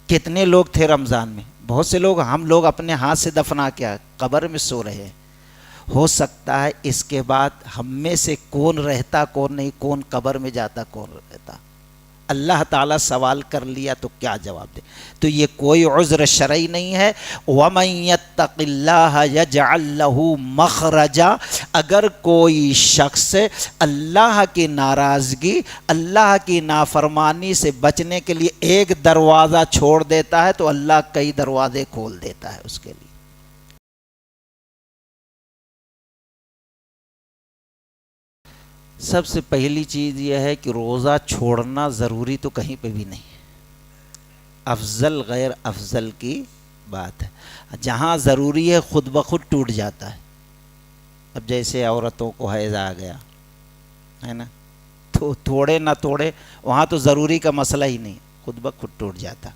کتنے لوگ تھے رمضان میں؟ بہت سے لوگ. ہم لوگ اپنے ہاتھ سے دفنا کے قبر میں سو رہے ہیں. ہو سکتا ہے اس کے بعد ہم میں سے کون رہتا کون نہیں، کون قبر میں جاتا کون رہتا. اللہ تعالیٰ سوال کر لیا تو کیا جواب دے؟ تو یہ کوئی عذر شرعی نہیں ہے. وَمَن يَتَّقِ اللَّهَ يَجْعَل لَّهُ مَخْرَجًا. اگر کوئی شخص اللہ کی ناراضگی، اللہ کی نافرمانی سے بچنے کے لیے ایک دروازہ چھوڑ دیتا ہے تو اللہ کئی دروازے کھول دیتا ہے اس کے لیے. سب سے پہلی چیز یہ ہے کہ روزہ چھوڑنا ضروری تو کہیں پہ بھی نہیں، افضل غیر افضل کی بات ہے، جہاں ضروری ہے خود بخود ٹوٹ جاتا ہے۔ اب جیسے عورتوں کو حیض آ گیا ہے نا، تو توڑے نہ توڑے وہاں تو ضروری کا مسئلہ ہی نہیں، خود بخود ٹوٹ جاتا۔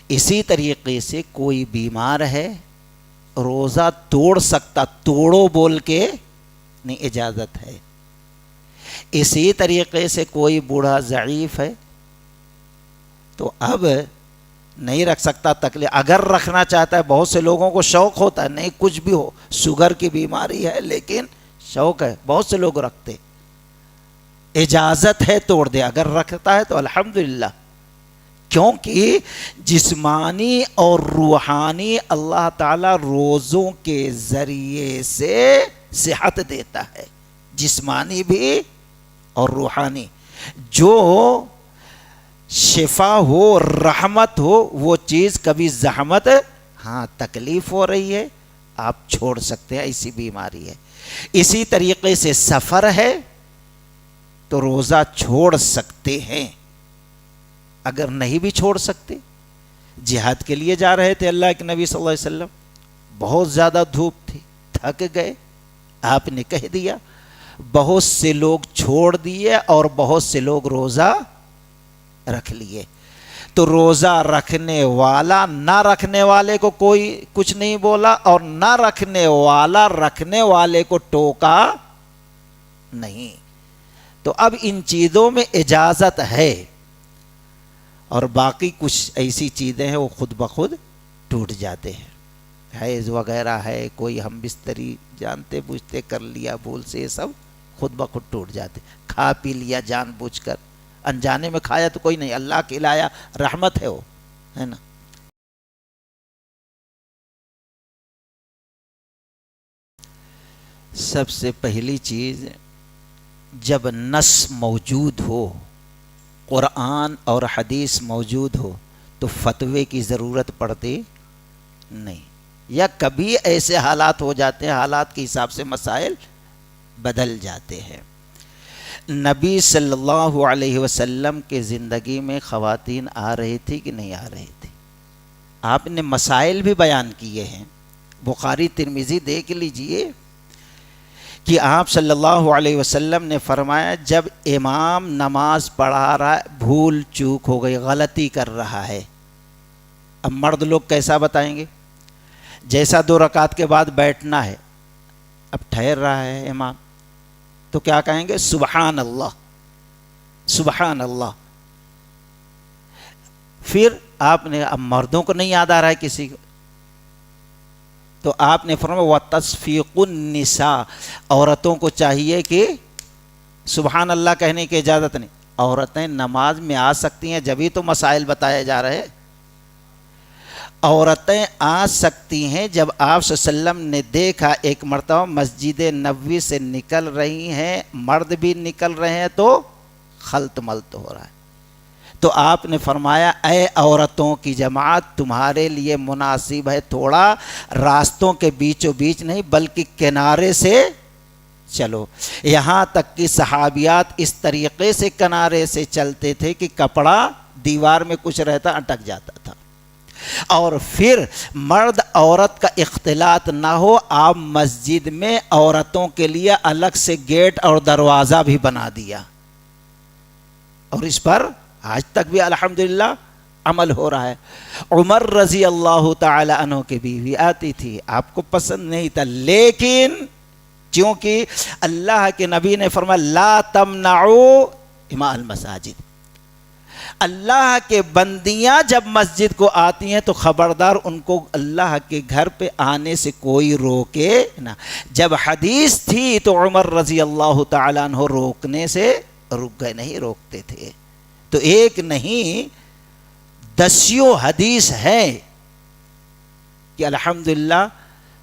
اسی طریقے سے کوئی بیمار ہے روزہ توڑ سکتا، توڑو بول کے نہیں، اجازت ہے۔ اسی طریقے سے کوئی بوڑھا ضعیف ہے تو اب نہیں رکھ سکتا، تکلیف اگر رکھنا چاہتا ہے، بہت سے لوگوں کو شوق ہوتا ہے، نہیں کچھ بھی ہو، شوگر کی بیماری ہے لیکن شوق ہے، بہت سے لوگ رکھتے، اجازت ہے توڑ دے، اگر رکھتا ہے تو الحمدللہ، کیونکہ جسمانی اور روحانی اللہ تعالی روزوں کے ذریعے سے صحت دیتا ہے، جسمانی بھی اور روحانی۔ جو شفا ہو، رحمت ہو، وہ چیز کبھی زحمت، ہاں تکلیف ہو رہی ہے آپ چھوڑ سکتے ہیں، ایسی بیماری ہے۔ اسی طریقے سے سفر ہے تو روزہ چھوڑ سکتے ہیں، اگر نہیں بھی چھوڑ سکتے، جہاد کے لیے جا رہے تھے اللہ کے نبی صلی اللہ علیہ وسلم، بہت زیادہ دھوپ تھی، تھک گئے، آپ نے کہہ دیا، بہت سے لوگ چھوڑ دیے اور بہت سے لوگ روزہ رکھ لیے۔ تو روزہ رکھنے والا نہ رکھنے والے کو کوئی کچھ نہیں بولا، اور نہ رکھنے والا رکھنے والے کو ٹوکا نہیں۔ تو اب ان چیزوں میں اجازت ہے، اور باقی کچھ ایسی چیزیں ہیں وہ خود بخود ٹوٹ جاتے ہیں، حیض وغیرہ ہے، کوئی ہم بستری جانتے بوجھتے کر لیا بھول سے، یہ سب خود بخود ٹوٹ جاتے۔ کھا پی لیا جان بوجھ کر، انجانے میں کھایا تو کوئی نہیں، اللہ کھلایا، رحمت ہے وہ، ہے نا۔ سب سے پہلی چیز، جب نص موجود ہو، قرآن اور حدیث موجود ہو، تو فتوے کی ضرورت پڑتی نہیں، یا کبھی ایسے حالات ہو جاتے ہیں، حالات کے حساب سے مسائل بدل جاتے ہیں۔ نبی صلی اللہ علیہ وسلم کے زندگی میں خواتین آ رہی تھی کہ نہیں آ رہی تھی؟ آپ نے مسائل بھی بیان کیے ہیں، بخاری ترمذی دیکھ لیجئے کہ آپ صلی اللہ علیہ وسلم نے فرمایا، جب امام نماز پڑھا رہا ہے، بھول چوک ہو گئی، غلطی کر رہا ہے، اب مرد لوگ کیسا بتائیں گے؟ جیسا 2 رکعت کے بعد بیٹھنا ہے، اب ٹھہر رہا ہے امام، تو کیا کہیں گے؟ سبحان اللہ، سبحان اللہ۔ پھر آپ نے، اب مردوں کو نہیں یاد آ رہا ہے کسی کو، تو آپ نے فرمایا وَتَصْفِيقُ النِّسَاء، عورتوں کو چاہیے کہ سبحان اللہ کہنے کی اجازت نہیں، عورتیں نماز میں آ سکتی ہیں، جبھی تو مسائل بتائے جا رہے ہیں۔ عورتیں آ سکتی ہیں جب آپ صلی اللہ علیہ وسلم نے دیکھا ایک مرتبہ مسجد نبوی سے نکل رہی ہیں، مرد بھی نکل رہے ہیں تو خلط ملط ہو رہا ہے، تو آپ نے فرمایا اے عورتوں کی جماعت، تمہارے لیے مناسب ہے تھوڑا راستوں کے بیچوں بیچ نہیں بلکہ کنارے سے چلو۔ یہاں تک کہ صحابیات اس طریقے سے کنارے سے چلتے تھے کہ کپڑا دیوار میں کچھ رہتا اٹک جاتا تھا، اور پھر مرد عورت کا اختلاط نہ ہو، آپ مسجد میں عورتوں کے لیے الگ سے گیٹ اور دروازہ بھی بنا دیا، اور اس پر آج تک بھی الحمدللہ عمل ہو رہا ہے۔ عمر رضی اللہ تعالی عنہ کی بیوی آتی تھی، آپ کو پسند نہیں تھا، لیکن چونکہ اللہ کے نبی نے فرمایا لا تمنعوا اماء المساجد، اللہ کے بندیاں جب مسجد کو آتی ہیں تو خبردار ان کو اللہ کے گھر پہ آنے سے کوئی روکے نہ۔ جب حدیث تھی تو عمر رضی اللہ تعالیٰ عنہ روکنے سے رک گئے، نہیں روکتے تھے۔ تو ایک نہیں دسیوں حدیث ہے کہ الحمدللہ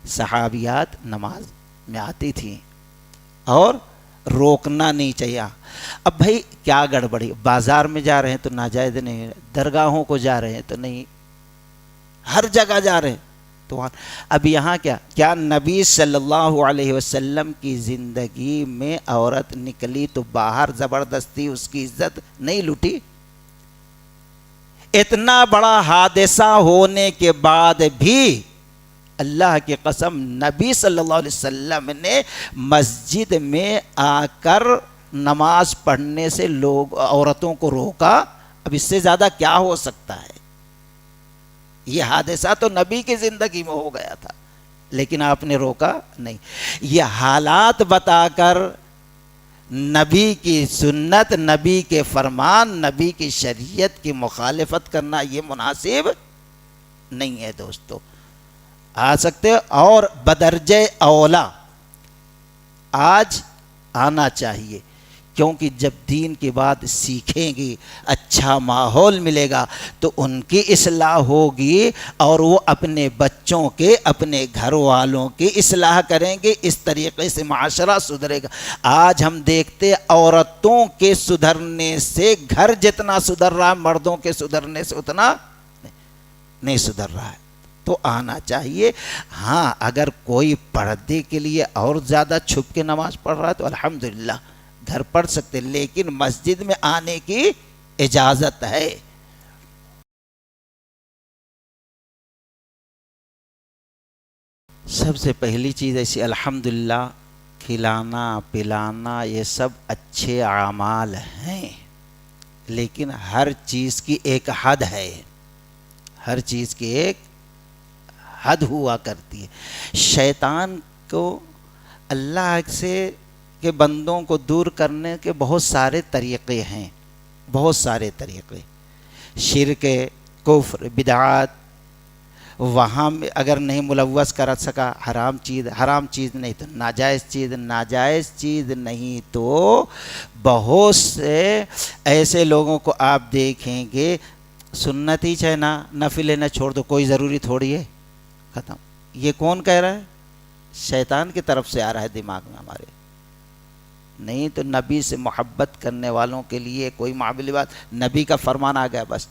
صحابیات نماز میں آتی تھیں اور روکنا نہیں چاہیے۔ اب بھائی کیا گڑبڑی، بازار میں جا رہے ہیں تو ناجائز نہیں، درگاہوں کو جا رہے ہیں تو نہیں، ہر جگہ جا رہے ہیں تو اب یہاں کیا نبی صلی اللہ علیہ وسلم کی زندگی میں عورت نکلی تو باہر زبردستی اس کی عزت نہیں لوٹی؟ اتنا بڑا حادثہ ہونے کے بعد بھی اللہ کی قسم نبی صلی اللہ علیہ وسلم نے مسجد میں آ کر نماز پڑھنے سے عورتوں کو روکا. اب اس سے زیادہ کیا ہو سکتا ہے؟ یہ حادثہ تو نبی کی زندگی میں ہو گیا تھا لیکن آپ نے روکا نہیں. یہ حالات بتا کر نبی کی سنت، نبی کے فرمان، نبی کی شریعت کی مخالفت کرنا یہ مناسب نہیں ہے دوستو. آ سکتے اور بدرجہ اولا آج آنا چاہیے، کیونکہ جب دین کی بات سیکھیں گی، اچھا ماحول ملے گا تو ان کی اصلاح ہوگی اور وہ اپنے بچوں کے، اپنے گھر والوں کی اصلاح کریں گے. اس طریقے سے معاشرہ سدھرے گا. آج ہم دیکھتے عورتوں کے سدھرنے سے گھر جتنا سدھر رہا ہے، مردوں کے سدھرنے سے اتنا نہیں سدھر رہا ہے. تو آنا چاہیے. ہاں اگر کوئی پردے کے لیے اور زیادہ چھپ کے نماز پڑھ رہا ہے تو الحمدللہ گھر پڑھ سکتے، لیکن مسجد میں آنے کی اجازت ہے. سب سے پہلی چیز ایسی الحمدللہ کھلانا پلانا یہ سب اچھے اعمال ہیں، لیکن ہر چیز کی ایک حد ہے. ہر چیز کی ایک حد ہوا کرتی ہے. شیطان کو اللہ سے کے بندوں کو دور کرنے کے بہت سارے طریقے ہیں، بہت سارے طریقے. شرک، کفر، بدعات، وہاں اگر نہیں ملوث کر سکا حرام چیز نہیں تو ناجائز چیز نہیں تو بہت سے ایسے لوگوں کو آپ دیکھیں گے سنت ہی چاہے نا نفل نہ چھوڑ دو، کوئی ضروری تھوڑی ہے، ختم. یہ کون کہہ رہا ہے؟ شیطان کی طرف سے آ رہا ہے دماغ میں ہمارے. نہیں تو نبی سے محبت کرنے والوں کے لیے کوئی معاملی بات، نبی کا فرمان آ گیا بس.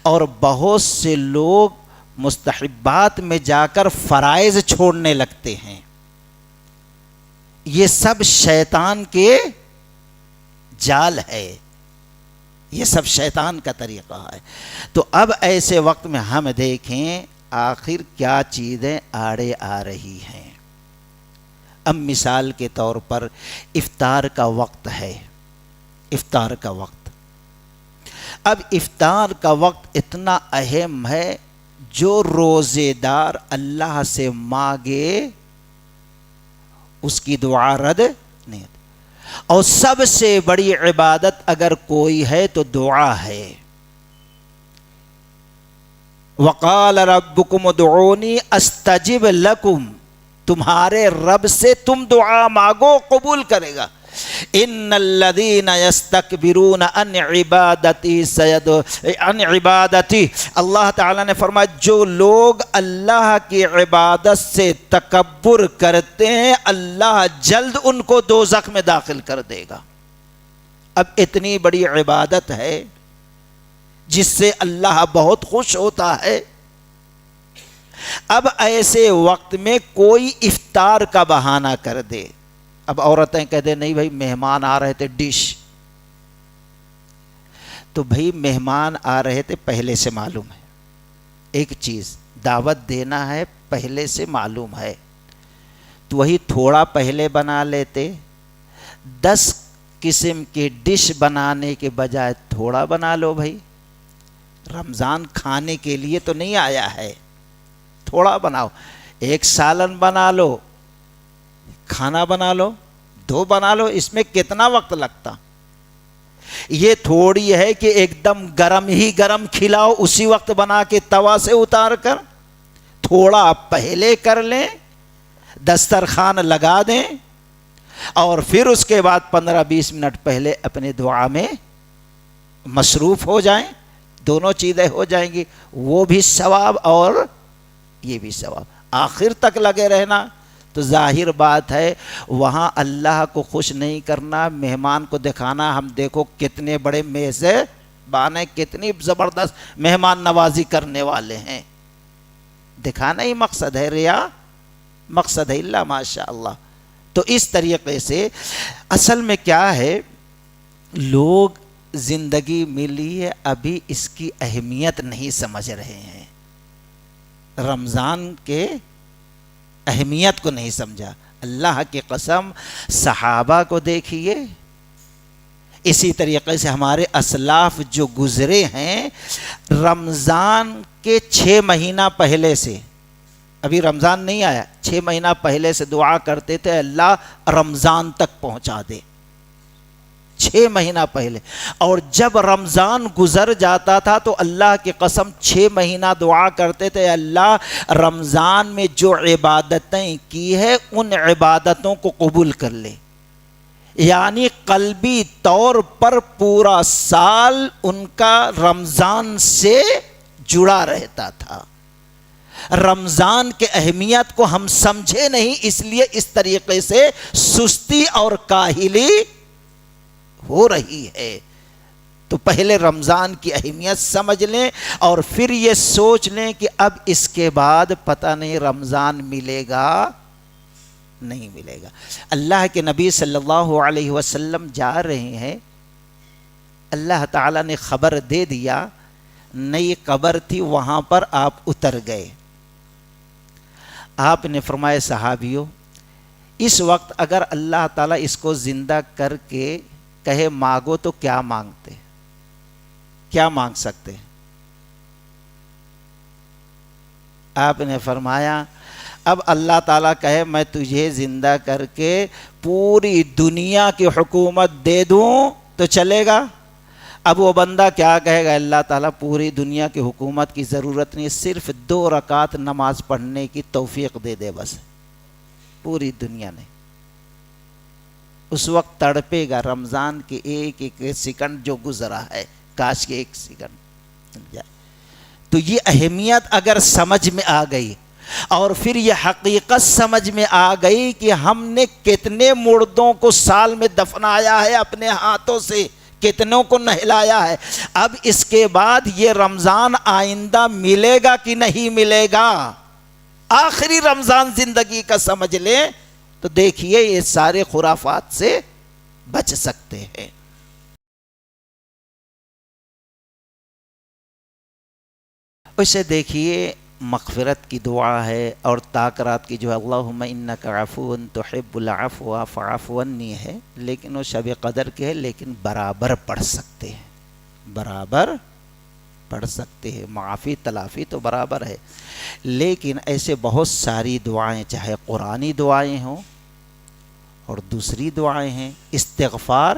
اور بہت سے لوگ مستحبات میں جا کر فرائض چھوڑنے لگتے ہیں. یہ سب شیطان کے جال ہے، یہ سب شیطان کا طریقہ ہے. تو اب ایسے وقت میں ہم دیکھیں آخر کیا چیزیں آڑے آ رہی ہیں. اب مثال کے طور پر افطار کا وقت ہے، افطار کا وقت. اب افطار کا وقت اتنا اہم ہے، جو روزے دار اللہ سے مانگے اس کی دعا رد نہیں ہوتی. اور سب سے بڑی عبادت اگر کوئی ہے تو دعا ہے. وقال ربکم ادعونی استجب لکم، تمہارے رب سے تم دعا مانگو قبول کرے گا. ان الذین یستکبرون عن عبادتی، اللہ تعالیٰ نے فرمایا جو لوگ اللہ کی عبادت سے تکبر کرتے ہیں اللہ جلد ان کو دوزخ میں داخل کر دے گا. اب اتنی بڑی عبادت ہے جس سے اللہ بہت خوش ہوتا ہے. اب ایسے وقت میں کوئی افطار کا بہانہ کر دے. اب عورتیں کہہ دیں نہیں بھائی مہمان آ رہے تھے ڈش، تو بھائی مہمان آ رہے تھے پہلے سے معلوم ہے، ایک چیز دعوت دینا ہے پہلے سے معلوم ہے، تو وہی تھوڑا پہلے بنا لیتے. 10 قسم کی ڈش بنانے کے بجائے تھوڑا بنا لو بھائی. رمضان کھانے کے لیے تو نہیں آیا ہے، تھوڑا بناؤ. 1 سالن بنا لو، کھانا بنا لو، 2 بنا لو، اس میں کتنا وقت لگتا. یہ تھوڑی ہے کہ ایک دم گرم ہی گرم کھلاؤ اسی وقت بنا کے توا سے اتار کر. تھوڑا پہلے کر لیں، دسترخوان لگا دیں اور پھر اس کے بعد 15-20 منٹ پہلے اپنے دعا میں مصروف ہو جائیں. دونوں چیزیں ہو جائیں گی، وہ بھی ثواب اور یہ بھی ثواب. آخر تک لگے رہنا تو ظاہر بات ہے وہاں اللہ کو خوش نہیں کرنا، مہمان کو دکھانا ہم دیکھو کتنے بڑے میزبان ہیں، کتنی زبردست مہمان نوازی کرنے والے ہیں. دکھانا ہی مقصد ہے، ریا مقصد ہے اللہ ماشاء اللہ۔ تو اس طریقے سے اصل میں کیا ہے، لوگ زندگی ملی ہے ابھی اس کی اہمیت نہیں سمجھ رہے ہیں، رمضان کے اہمیت کو نہیں سمجھا۔ اللہ کی قسم صحابہ کو دیکھیے، اسی طریقے سے ہمارے اسلاف جو گزرے ہیں، رمضان کے 6 مہینہ پہلے سے، ابھی رمضان نہیں آیا، 6 مہینہ پہلے سے دعا کرتے تھے اللہ رمضان تک پہنچا دے، 6 مہینہ پہلے۔ اور جب رمضان گزر جاتا تھا تو اللہ کی قسم 6 مہینہ دعا کرتے تھے اللہ رمضان میں جو عبادتیں کی ہے ان عبادتوں کو قبول کر لے، یعنی قلبی طور پر پورا سال ان کا رمضان سے جڑا رہتا تھا۔ رمضان کے اہمیت کو ہم سمجھے نہیں، اس لیے اس طریقے سے سستی اور کاہلی ہو رہی ہے۔ تو پہلے رمضان کی اہمیت سمجھ لیں اور پھر یہ سوچ لیں کہ اب اس کے بعد پتہ نہیں رمضان ملے گا نہیں ملے گا۔ اللہ کے نبی صلی اللہ علیہ وسلم جا رہے ہیں، اللہ تعالیٰ نے خبر دے دیا، نئی قبر تھی وہاں پر آپ اتر گئے۔ آپ نے فرمایا صحابیوں، اس وقت اگر اللہ تعالیٰ اس کو زندہ کر کے کہے مانگو تو کیا مانگتے، کیا مانگ سکتے؟ آپ نے فرمایا اب اللہ تعالیٰ کہے میں تجھے زندہ کر کے پوری دنیا کی حکومت دے دوں تو چلے گا؟ اب وہ بندہ کیا کہے گا، اللہ تعالیٰ پوری دنیا کی حکومت کی ضرورت نہیں، صرف 2 رکعت نماز پڑھنے کی توفیق دے دے بس، پوری دنیا نہیں۔ اس وقت تڑپے گا رمضان کے ایک ایک سیکنڈ جو گزرا ہے، کاش کے 1 سیکنڈ۔ تو یہ اہمیت اگر سمجھ میں آ گئی اور پھر یہ حقیقت سمجھ میں آ گئی کہ ہم نے کتنے مردوں کو سال میں دفنایا ہے اپنے ہاتھوں سے، کتنوں کو نہلایا ہے، اب اس کے بعد یہ رمضان آئندہ ملے گا کہ نہیں ملے گا، آخری رمضان زندگی کا سمجھ لیں تو دیکھیے یہ سارے خرافات سے بچ سکتے ہیں۔ اسے دیکھیے مغفرت کی دعا ہے اور تاکرات کی جو اللہم انک عفو تحب العفو فاعف عنی ہے، لیکن وہ شب قدر کے ہے، لیکن برابر پڑھ سکتے ہیں، برابر پڑھ سکتے ہیں، معافی تلافی تو برابر ہے۔ لیکن ایسے بہت ساری دعائیں، چاہے قرآنی دعائیں ہوں اور دوسری دعائیں ہیں، استغفار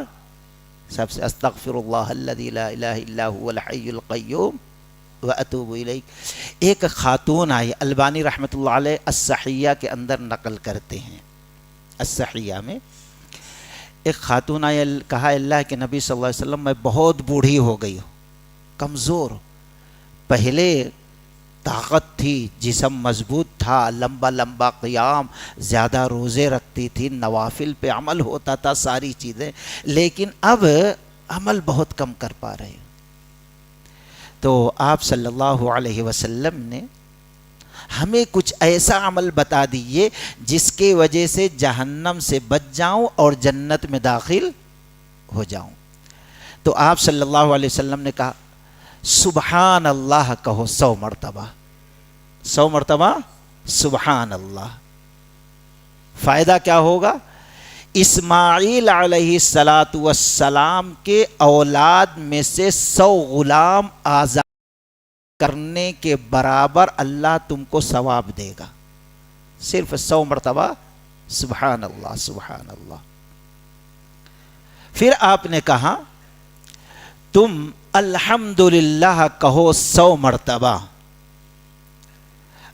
سب سے، استغفر اللہ الذی لا الہ الا هو الحی القیوم وَأَتُوبُ إِلَيْكَ۔ ایک خاتون آئی، البانی رحمۃ اللہ علیہ الصحیحہ کے اندر نقل کرتے ہیں، الصحیحہ میں ایک خاتون آئی، کہا اللہ کے نبی صلی اللہ علیہ وسلم میں بہت بوڑھی ہو گئی ہوں، کمزور، پہلے طاقت تھی، جسم مضبوط تھا، لمبا لمبا قیام، زیادہ روزے رکھتی تھی، نوافل پہ عمل ہوتا تھا، ساری چیزیں، لیکن اب عمل بہت کم کر پا رہے ہیں۔ تو آپ صلی اللہ علیہ وسلم نے ہمیں کچھ ایسا عمل بتا دیے جس کی وجہ سے جہنم سے بچ جاؤں اور جنت میں داخل ہو جاؤں۔ تو آپ صلی اللہ علیہ وسلم نے کہا سبحان اللہ کہو 100 مرتبہ، 100 مرتبہ سبحان اللہ۔ فائدہ کیا ہوگا؟ اسماعیل علیہ السلام کے اولاد میں سے 100 غلام آزاد کرنے کے برابر اللہ تم کو ثواب دے گا، صرف 100 مرتبہ سبحان اللہ سبحان اللہ۔ پھر آپ نے کہا تم الحمدللہ کہو 100 مرتبہ۔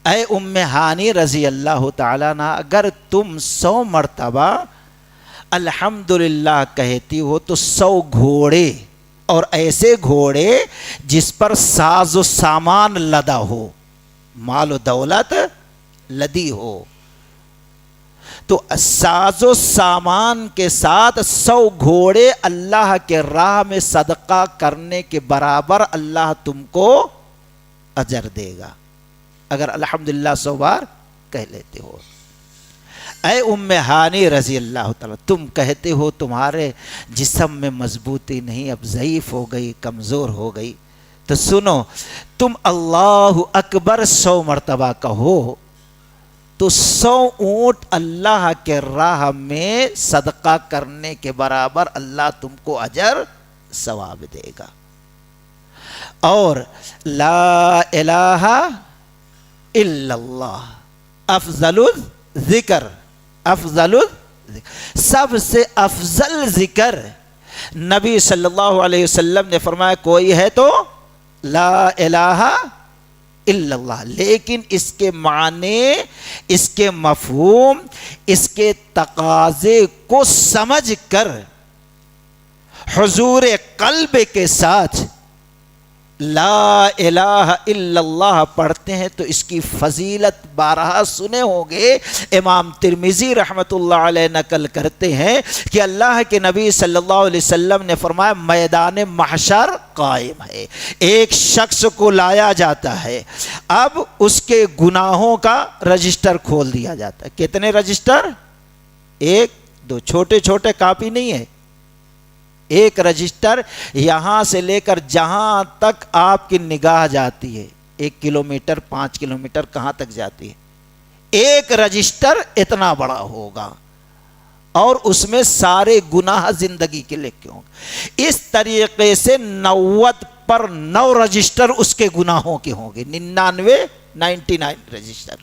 اے ام ہانی رضی اللہ تعالیٰ عنہ، اگر تم 100 مرتبہ الحمدللہ کہتی ہو تو 100 گھوڑے، اور ایسے گھوڑے جس پر ساز و سامان لدا ہو، مال و دولت لدی ہو، تو ساز و سامان کے ساتھ 100 گھوڑے اللہ کے راہ میں صدقہ کرنے کے برابر اللہ تم کو اجر دے گا، اگر الحمدللہ 100 بار کہہ لیتے ہو. اے ام ہانی رضی اللہ تعالیٰ، تم کہتے ہو تمہارے جسم میں مضبوطی نہیں، اب ضعیف ہو گئی، کمزور ہو گئی، تو سنو، تم اللہ اکبر 100 مرتبہ کہو تو 100 اونٹ اللہ کے راہ میں صدقہ کرنے کے برابر اللہ تم کو اجر ثواب دے گا. اور لا الہ الا اللہ افضل الذکر، افضل الذکر، سب سے افضل ذکر. نبی صلی اللہ علیہ وسلم نے فرمایا کوئی ہے تو لا الہ الا اللہ، لیکن اس کے معنی، اس کے مفہوم، اس کے تقاضے کو سمجھ کر حضور قلب کے ساتھ لا الہ الا اللہ پڑھتے ہیں تو اس کی فضیلت بارہا سنے ہوں گے. امام ترمذی رحمۃ اللہ علیہ نقل کرتے ہیں کہ اللہ کے نبی صلی اللہ علیہ وسلم نے فرمایا میدان محشر قائم ہے، ایک شخص کو لایا جاتا ہے، اب اس کے گناہوں کا رجسٹر کھول دیا جاتا ہے. کتنے رجسٹر؟ 1 2 چھوٹے چھوٹے کاپی نہیں ہے، ایک رجسٹر یہاں سے لے کر جہاں تک آپ کی نگاہ جاتی ہے، 1 کلومیٹر 5 کلومیٹر کہاں تک جاتی ہے، ایک رجسٹر اتنا بڑا ہوگا اور اس میں سارے گناہ زندگی کے لکھے ہوں گے. اس طریقے سے 90 پر 9 رجسٹر اس کے گناہوں کے ہوں گے، 99 رجسٹر.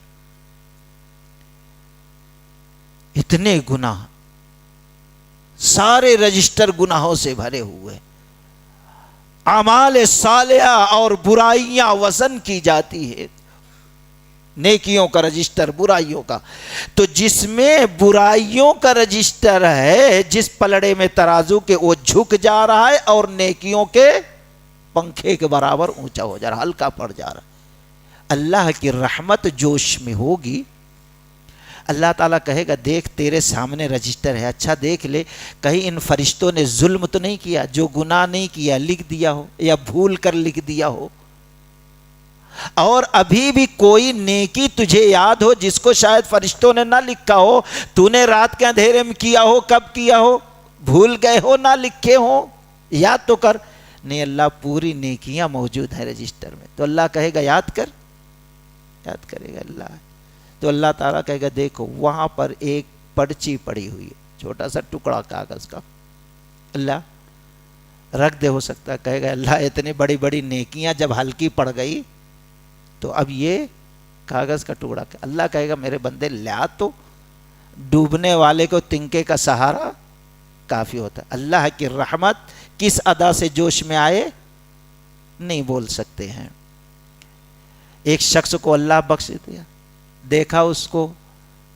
اتنے گناہ، سارے رجسٹر گناہوں سے بھرے ہوئے. اعمال صالحہ اور برائیاں وزن کی جاتی ہے، نیکیوں کا رجسٹر، برائیوں کا. تو جس میں برائیوں کا رجسٹر ہے، جس پلڑے میں ترازو کے، وہ جھک جا رہا ہے اور نیکیوں کے پنکھے کے برابر اونچا ہو جا رہا، ہلکا پڑ جا رہا. اللہ کی رحمت جوش میں ہوگی، اللہ تعالیٰ کہے گا دیکھ تیرے سامنے رجسٹر ہے، اچھا دیکھ لے کہیں ان فرشتوں نے ظلم تو نہیں کیا، جو گناہ نہیں کیا لکھ دیا ہو یا بھول کر لکھ دیا ہو، اور ابھی بھی کوئی نیکی تجھے یاد ہو جس کو شاید فرشتوں نے نہ لکھا ہو، تو نے رات کے اندھیرے میں کیا ہو، کب کیا ہو، بھول گئے ہو، نہ لکھے ہو، یاد تو کر. نہیں، اللہ پوری نیکیاں موجود ہیں رجسٹر میں. تو اللہ کہے گا یاد کر، یاد کرے گا اللہ. تو اللہ تعالیٰ کہے گا دیکھو وہاں پر ایک پرچی پڑی ہوئی ہے، چھوٹا سا ٹکڑا کاغذ کا، اللہ رکھ دے. ہو سکتا ہے کہے گا اللہ اتنی بڑی بڑی نیکیاں جب ہلکی پڑ گئی تو اب یہ کاغذ کا ٹکڑا. اللہ کہے گا میرے بندے لا، تو ڈوبنے والے کو تنکے کا سہارا کافی ہوتا ہے. اللہ کی رحمت کس ادا سے جوش میں آئے نہیں بول سکتے ہیں. ایک شخص کو اللہ بخش دیا، دیکھا اس کو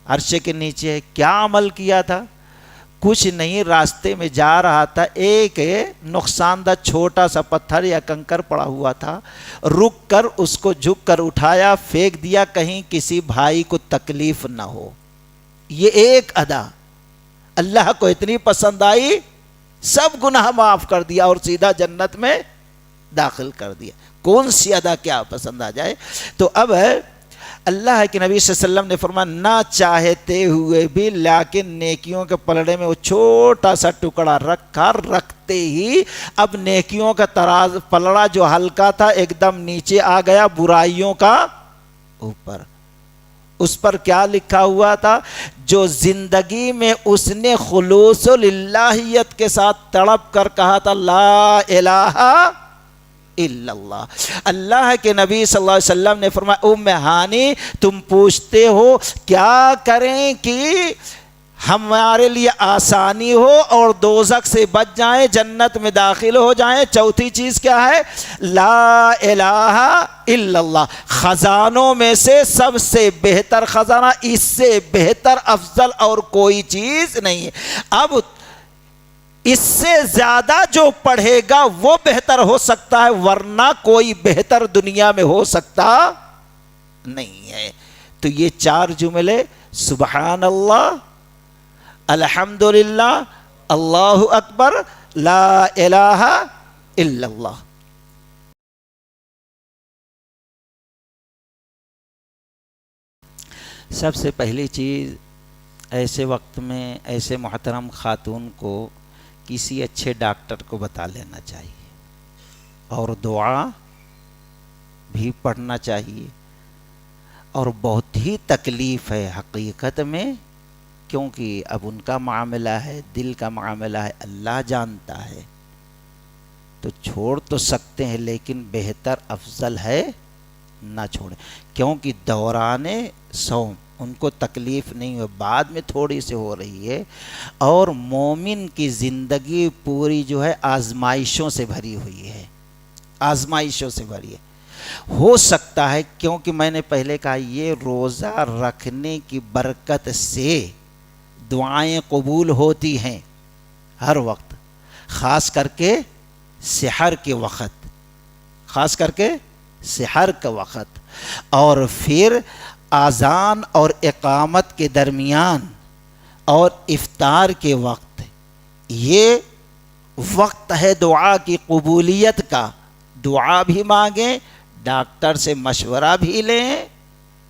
عرش کے نیچے، کیا عمل کیا تھا؟ کچھ نہیں، راستے میں جا رہا تھا، ایک نقصان دہ چھوٹا سا پتھر یا کنکر پڑا ہوا تھا، رک کر اس کو جھک کر اٹھایا، پھینک دیا کہیں کسی بھائی کو تکلیف نہ ہو. یہ ایک ادا اللہ کو اتنی پسند آئی، سب گناہ معاف کر دیا اور سیدھا جنت میں داخل کر دیا. کون سی ادا کیا پسند آ جائے. تو اب اللہ کے نبی صلی اللہ علیہ وسلم نے فرمایا نہ چاہتے ہوئے بھی لیکن نیکیوں کے پلڑے میں وہ چھوٹا سا ٹکڑا رکھا، رکھتے ہی اب نیکیوں کا تراز پلڑا جو ہلکا تھا ایک دم نیچے آ گیا، برائیوں کا اوپر. اس پر کیا لکھا ہوا تھا؟ جو زندگی میں اس نے خلوص للہیت کے ساتھ تڑپ کر کہا تھا لا الہ الا اللہ. اللہ کے نبی صلی اللہ علیہ وسلم نے فرمایا ام ہانی تم پوچھتے ہو کیا کریں کہ ہمارے لیے آسانی ہو اور دوزخ سے بچ جائیں، جنت میں داخل ہو جائیں. چوتھی چیز کیا ہے؟ لا الہ الا اللہ. خزانوں میں سے سب سے بہتر خزانہ، اس سے بہتر افضل اور کوئی چیز نہیں ہے. اب اس سے زیادہ جو پڑھے گا وہ بہتر ہو سکتا ہے، ورنہ کوئی بہتر دنیا میں ہو سکتا نہیں ہے. تو یہ 4 جملے سبحان اللہ، الحمدللہ، اللہ اکبر، لا الہ الا اللہ. سب سے پہلی چیز ایسے وقت میں ایسے محترم خاتون کو کسی اچھے ڈاکٹر کو بتا لینا چاہیے اور دعا بھی پڑھنا چاہیے. اور بہت ہی تکلیف ہے حقیقت میں، کیونکہ اب ان کا معاملہ ہے، دل کا معاملہ ہے، اللہ جانتا ہے. تو چھوڑ تو سکتے ہیں لیکن بہتر افضل ہے نہ چھوڑیں، کیونکہ دوران سوم ان کو تکلیف نہیں ہو، بعد میں تھوڑی سی ہو رہی ہے. اور مومن کی زندگی پوری جو ہے آزمائشوں سے بھری ہوئی ہے، آزمائشوں سے بھری ہے. ہو سکتا ہے، کیونکہ میں نے پہلے کہا یہ روزہ رکھنے کی برکت سے دعائیں قبول ہوتی ہیں ہر وقت، خاص کر کے سحر کے وقت، خاص کر کے سحر کا وقت. اور پھر اذان اور اقامت کے درمیان اور افطار کے وقت، یہ وقت ہے دعا کی قبولیت کا. دعا بھی مانگیں، ڈاکٹر سے مشورہ بھی لیں،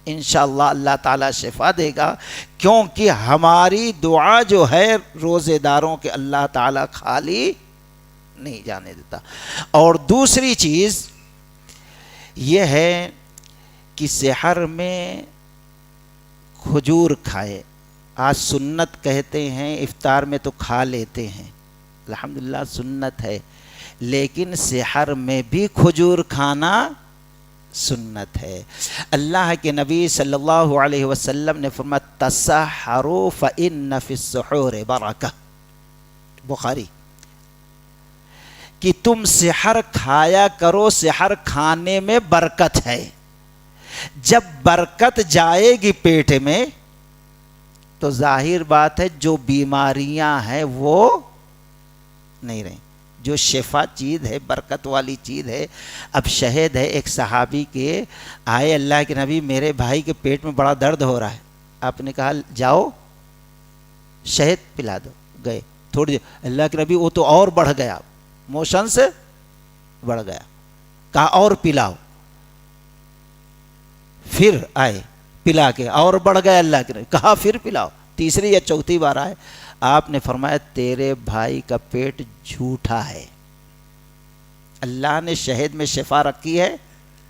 انشاءاللہ اللہ تعالیٰ شفا دے گا. کیونکہ ہماری دعا جو ہے روزے داروں کے اللہ تعالیٰ خالی نہیں جانے دیتا. اور دوسری چیز یہ ہے کہ سحر میں کھجور کھائے. آج سنت کہتے ہیں، افطار میں تو کھا لیتے ہیں، الحمدللہ سنت ہے، لیکن سحر میں بھی کھجور کھانا سنت ہے. اللہ کے نبی صلی اللہ علیہ وسلم نے فرمایا تسحروا فإن فی السحور برکہ، بخاری، کہ تم سحر کھایا کرو، سحر کھانے میں برکت ہے. جب برکت جائے گی پیٹ میں تو ظاہر بات ہے جو بیماریاں ہیں وہ نہیں رہیں. جو شفا چیز ہے، برکت والی چیز ہے. اب شہد ہے، ایک صحابی کے آئے اللہ کے نبی میرے بھائی کے پیٹ میں بڑا درد ہو رہا ہے. آپ نے کہا جاؤ شہد پلا دو. گئے تھوڑی دیر، اللہ کے نبی وہ تو اور بڑھ گیا، موشن سے بڑھ گیا. کہا اور پلاؤ. پھر آئے پلا کے اور بڑھ گیا اللہ کے نبی. کہا پھر پلاؤ. تیسری یا چوتھی بار آئے، آپ نے فرمایا تیرے بھائی کا پیٹ جھوٹا ہے. اللہ نے شہد میں شفا رکھی ہے،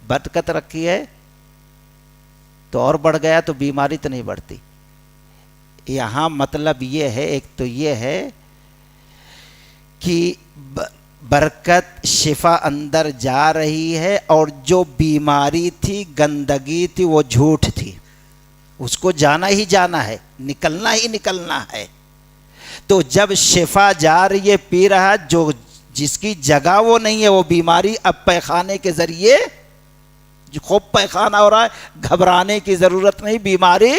برکت رکھی ہے، تو اور بڑھ گیا تو بیماری تو نہیں بڑھتی. یہاں مطلب یہ ہے، ایک تو یہ ہے کہ برکت شفا اندر جا رہی ہے، اور جو بیماری تھی، گندگی تھی، وہ جھوٹ تھی، اس کو جانا ہی جانا ہے، نکلنا ہی نکلنا ہے. تو جب شفا جا رہی ہے، پی رہا، جو جس کی جگہ وہ نہیں ہے وہ بیماری اب پیخانے کے ذریعے جو خوب پیخانہ ہو رہا ہے، گھبرانے کی ضرورت نہیں، بیماری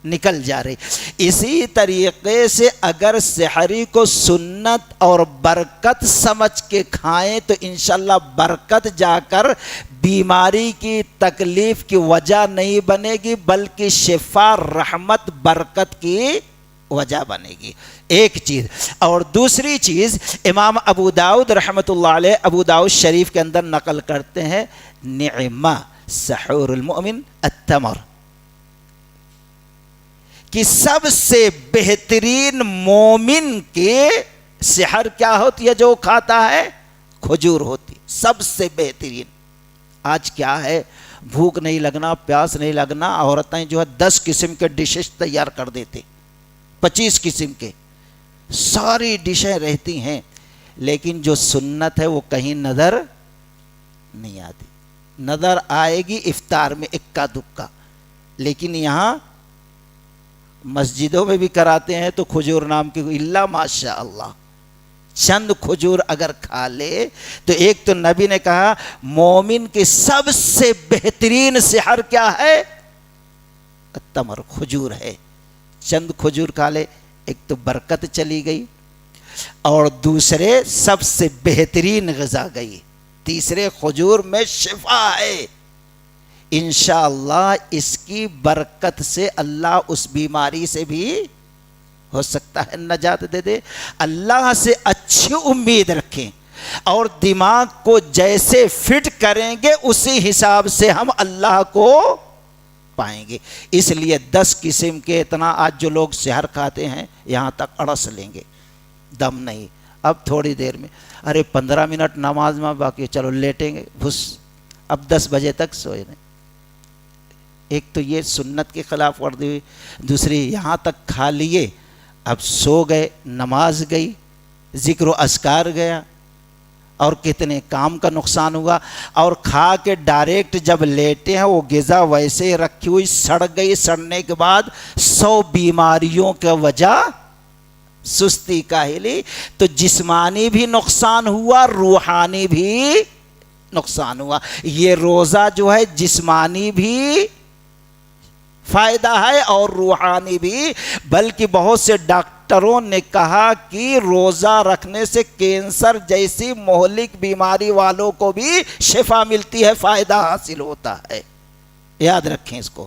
نکل جا رہی. اسی طریقے سے اگر سحری کو سنت اور برکت سمجھ کے کھائیں تو انشاءاللہ برکت جا کر بیماری کی تکلیف کی وجہ نہیں بنے گی، بلکہ شفا، رحمت، برکت کی وجہ بنے گی. ایک چیز. اور دوسری چیز امام ابو داؤد رحمۃ اللہ علیہ ابو داؤد شریف کے اندر نقل کرتے ہیں نعمہ سحور المؤمن التمر، کہ سب سے بہترین مومن کے سحر کیا ہوتی ہے جو کھاتا ہے؟ کھجور ہوتی، سب سے بہترین. آج کیا ہے، بھوک نہیں لگنا، پیاس نہیں لگنا، عورتیں جو ہے 10 قسم کے ڈشز تیار کر دیتے، 25 قسم کے ساری ڈشیں رہتی ہیں، لیکن جو سنت ہے وہ کہیں نظر نہیں آتی. نظر آئے گی افطار میں اکا دکا، لیکن یہاں مسجدوں میں بھی کراتے ہیں تو کھجور نام کی اللہ ماشاء اللہ چند کھجور اگر کھا لے تو ایک تو نبی نے کہا مومن کی سب سے بہترین سحر کیا ہے؟ تمر، کھجور ہے. چند کھجور کھا لے، ایک تو برکت چلی گئی، اور دوسرے سب سے بہترین غذا گئی. تیسرے کھجور میں شفا ہے، انشاءاللہ اس کی برکت سے اللہ اس بیماری سے بھی ہو سکتا ہے نجات دے دے. اللہ سے اچھی امید رکھیں، اور دماغ کو جیسے فٹ کریں گے اسی حساب سے ہم اللہ کو پائیں گے. اس لیے 10 قسم کے اتنا آج جو لوگ سحر کھاتے ہیں یہاں تک اڑس لیں گے, دم نہیں. اب تھوڑی دیر میں, ارے 15 منٹ نماز میں باقی, چلو لیٹیں گے, بھس, اب 10 بجے تک سوئے نہیں. ایک تو یہ سنت کی خلاف ورزی ہوئی, دوسری یہاں تک کھا لیے, اب سو گئے, نماز گئی, ذکر و اذکار گیا, اور کتنے کام کا نقصان ہوا. اور کھا کے ڈائریکٹ جب لیٹے ہیں وہ غذا ویسے ہی رکھی ہوئی سڑ گئی, سڑنے کے بعد 100 بیماریوں کا وجہ سستی کاہلی. تو جسمانی بھی نقصان ہوا, روحانی بھی نقصان ہوا. یہ روزہ جو ہے جسمانی بھی فائدہ ہے اور روحانی بھی, بلکہ بہت سے ڈاکٹروں نے کہا کہ روزہ رکھنے سے کینسر جیسی مہلک بیماری والوں کو بھی شفا ملتی ہے, فائدہ حاصل ہوتا ہے. یاد رکھیں اس کو.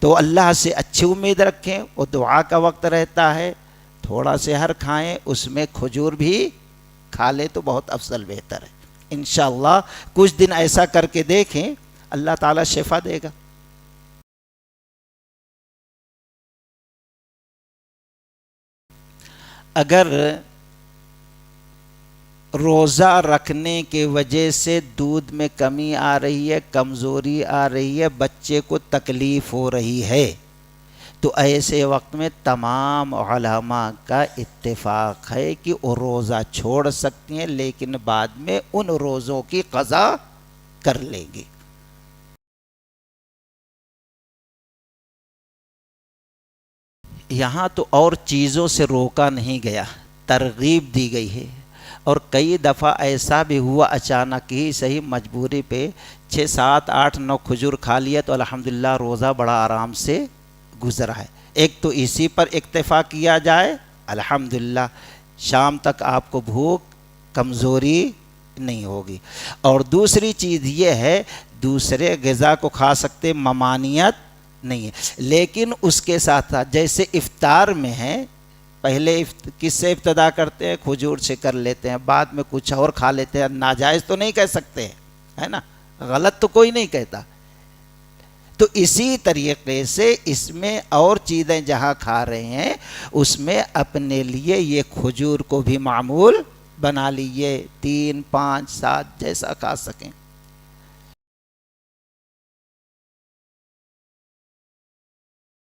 تو اللہ سے اچھی امید رکھیں. وہ دعا کا وقت رہتا ہے, تھوڑا سحر کھائیں, اس میں کھجور بھی کھا لیں تو بہت افضل بہتر ہے. انشاءاللہ کچھ دن ایسا کر کے دیکھیں, اللہ تعالیٰ شفا دے گا. اگر روزہ رکھنے کے وجہ سے دودھ میں کمی آ رہی ہے, کمزوری آ رہی ہے, بچے کو تکلیف ہو رہی ہے, تو ایسے وقت میں تمام علماء کا اتفاق ہے کہ وہ روزہ چھوڑ سکتی ہیں, لیکن بعد میں ان روزوں کی قضا کر لیں گے. یہاں تو اور چیزوں سے روکا نہیں گیا, ترغیب دی گئی ہے. اور کئی دفعہ ایسا بھی ہوا اچانک ہی صحیح مجبوری پہ 6, 7, 8, 9 کھجور کھا لیا تو الحمدللہ روزہ بڑا آرام سے گزرا ہے. ایک تو اسی پر اکتفا کیا جائے, الحمدللہ شام تک آپ کو بھوک کمزوری نہیں ہوگی. اور دوسری چیز یہ ہے, دوسرے غذا کو کھا سکتے, ممانعت نہیں ہے, لیکن اس کے ساتھ ساتھ جیسے افطار میں ہے, پہلے کس سے ابتدا کرتے ہیں, کھجور سے کر لیتے ہیں, بعد میں کچھ اور کھا لیتے ہیں. ناجائز تو نہیں کہہ سکتے, ہے نا, غلط تو کوئی نہیں کہتا. تو اسی طریقے سے اس میں اور چیزیں جہاں کھا رہے ہیں اس میں اپنے لیے یہ کھجور کو بھی معمول بنا لیجئے, 3, 5, 7 جیسا کھا سکیں.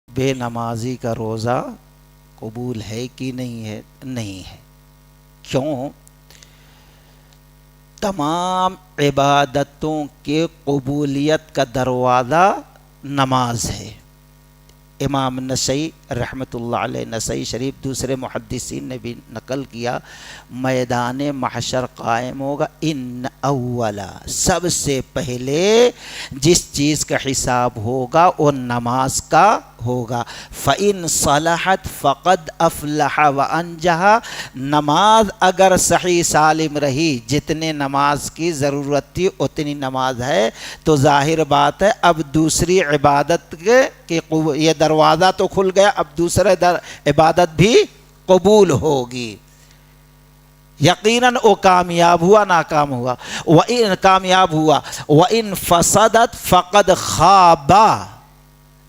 بے نمازی کا روزہ قبول ہے کہ نہیں ہے؟ نہیں ہے. کیوں؟ تمام عبادتوں کے قبولیت کا دروازہ نماز ہے. امام نسائی رحمۃ اللہ علیہ, نسائی شریف دوسرے محدثین نے بھی نقل کیا, میدان محشر قائم ہوگا, ان اولا, سب سے پہلے جس چیز کا حساب ہوگا وہ نماز کا ہوگا. فَإِن صَلَحَتْ فَقَدْ أَفْلَحَ وَأَنْجَحَ, نماز اگر صحیح سالم رہی, جتنے نماز کی ضرورت تھی اتنی نماز ہے, تو ظاہر بات ہے اب دوسری عبادت کے یہ دروازہ تو کھل گیا, اب دوسرے عبادت بھی قبول ہوگی. یقیناً وہ کامیاب ہوا, ناکام ہوا, وَإِن کامیاب ہوا, وَإِن فَسَدَتْ فَقَدْ خَابَ.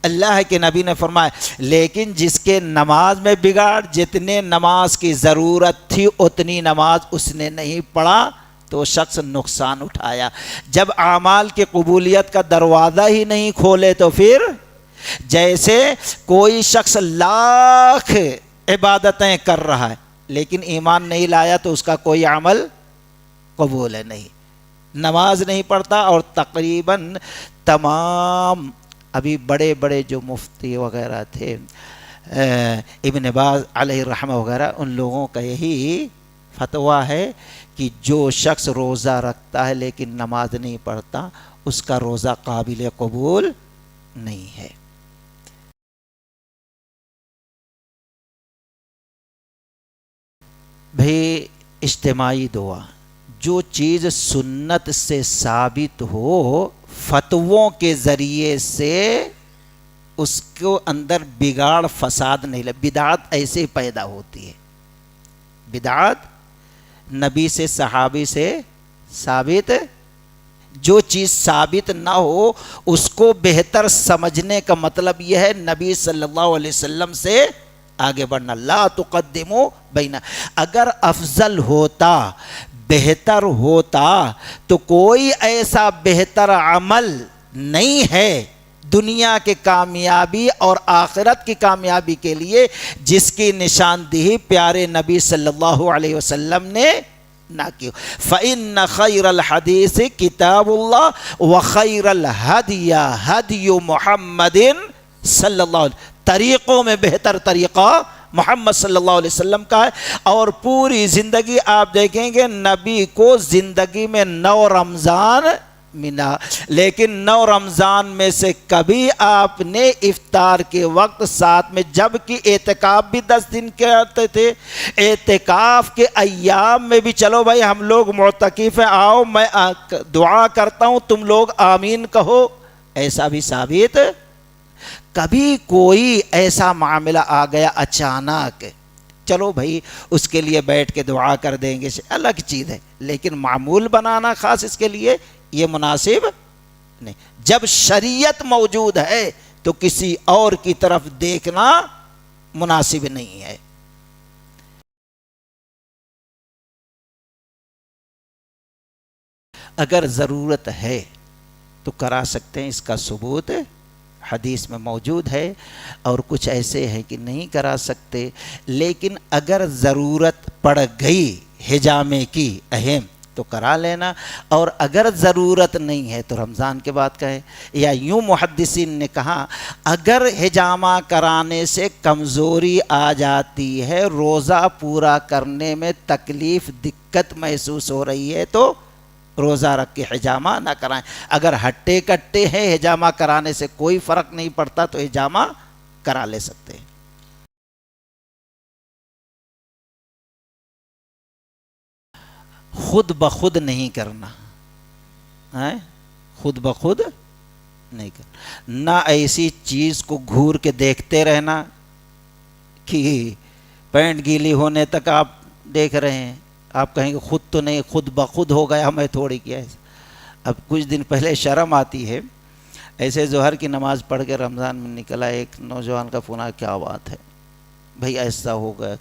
اللہ کے نبی نے فرمایا لیکن جس کے نماز میں بگاڑ, جتنے نماز کی ضرورت تھی اتنی نماز اس نے نہیں پڑھا تو شخص نقصان اٹھایا. جب اعمال کی قبولیت کا دروازہ ہی نہیں کھولے تو پھر جیسے کوئی شخص لاکھ عبادتیں کر رہا ہے لیکن ایمان نہیں لایا تو اس کا کوئی عمل قبول ہے نہیں. نماز نہیں پڑھتا, اور تقریباً تمام ابھی بڑے بڑے جو مفتی وغیرہ تھے, ابن باز علیہ الرحمہ وغیرہ, ان لوگوں کا یہی فتویٰ ہے کہ جو شخص روزہ رکھتا ہے لیکن نماز نہیں پڑھتا اس کا روزہ قابل قبول نہیں ہے. بھئی اجتماعی دعا, جو چیز سنت سے ثابت ہو, فتووں کے ذریعے سے اس کو اندر بگاڑ فساد نہیں لگے. بدعت ایسے ہی پیدا ہوتی ہے. بدعت نبی سے صحابی سے ثابت, جو چیز ثابت نہ ہو اس کو بہتر سمجھنے کا مطلب یہ ہے نبی صلی اللہ علیہ وسلم سے آگے بڑھنا. لا تقدموا بین، اگر افضل ہوتا بہتر ہوتا تو کوئی ایسا بہتر عمل نہیں ہے دنیا کے کامیابی اور آخرت کی کامیابی کے لیے جس کی نشاندہی پیارے نبی صلی اللہ علیہ وسلم نے نہ کی. فَإِنَّ خَيْرَ الْحَدِيثِ كِتَابُ اللَّهِ وَخَيْرَ الْهَدْيِ هَدْيُ مُحَمَّدٍ صلی اللہ علیہ وسلم. طریقوں میں بہتر طریقہ محمد صلی اللہ علیہ وسلم کا ہے. اور پوری زندگی آپ دیکھیں گے نبی کو زندگی میں 9 رمضان ملا، لیکن 9 رمضان میں سے کبھی آپ نے افطار کے وقت ساتھ میں، جب کہ اعتکاف بھی 10 دن کے آتے تھے، اعتکاف کے ایام میں بھی چلو بھائی ہم لوگ معتکف ہیں، آؤ میں دعا کرتا ہوں تم لوگ آمین کہو، ایسا بھی ثابت. کبھی کوئی ایسا معاملہ آ گیا اچانک، چلو بھائی اس کے لیے بیٹھ کے دعا کر دیں گے، الگ چیز ہے، لیکن معمول بنانا خاص اس کے لیے یہ مناسب نہیں. جب شریعت موجود ہے تو کسی اور کی طرف دیکھنا مناسب نہیں ہے. اگر ضرورت ہے تو کرا سکتے ہیں، اس کا ثبوت حدیث میں موجود ہے، اور کچھ ایسے ہیں کہ نہیں کرا سکتے. لیکن اگر ضرورت پڑ گئی حجامے کی اہم تو کرا لینا، اور اگر ضرورت نہیں ہے تو رمضان کے بعد کہیں. یا یوں محدثین نے کہا اگر حجامہ کرانے سے کمزوری آ جاتی ہے، روزہ پورا کرنے میں تکلیف دقت محسوس ہو رہی ہے تو روزہ رکھ کے حجامہ نہ کرائیں. اگر ہٹے کٹے ہیں حجامہ کرانے سے کوئی فرق نہیں پڑتا تو حجامہ کرا لے سکتے ہیں. خود بخود نہیں کرنا، خود بخود نہیں کرنا. نہ ایسی چیز کو گھور کے دیکھتے رہنا کہ پینٹ گیلی ہونے تک آپ دیکھ رہے ہیں، آپ کہیں گے خود تو نہیں، خود بخود ہو گیا، میں تھوڑی کیا ہے. اب کچھ دن پہلے شرم آتی ہے، ایسے ظہر کی نماز پڑھ کے رمضان میں نکلا، ایک نوجوان کا فون آیا، کیا بات ہے بھائی ایسا ہو گیا؟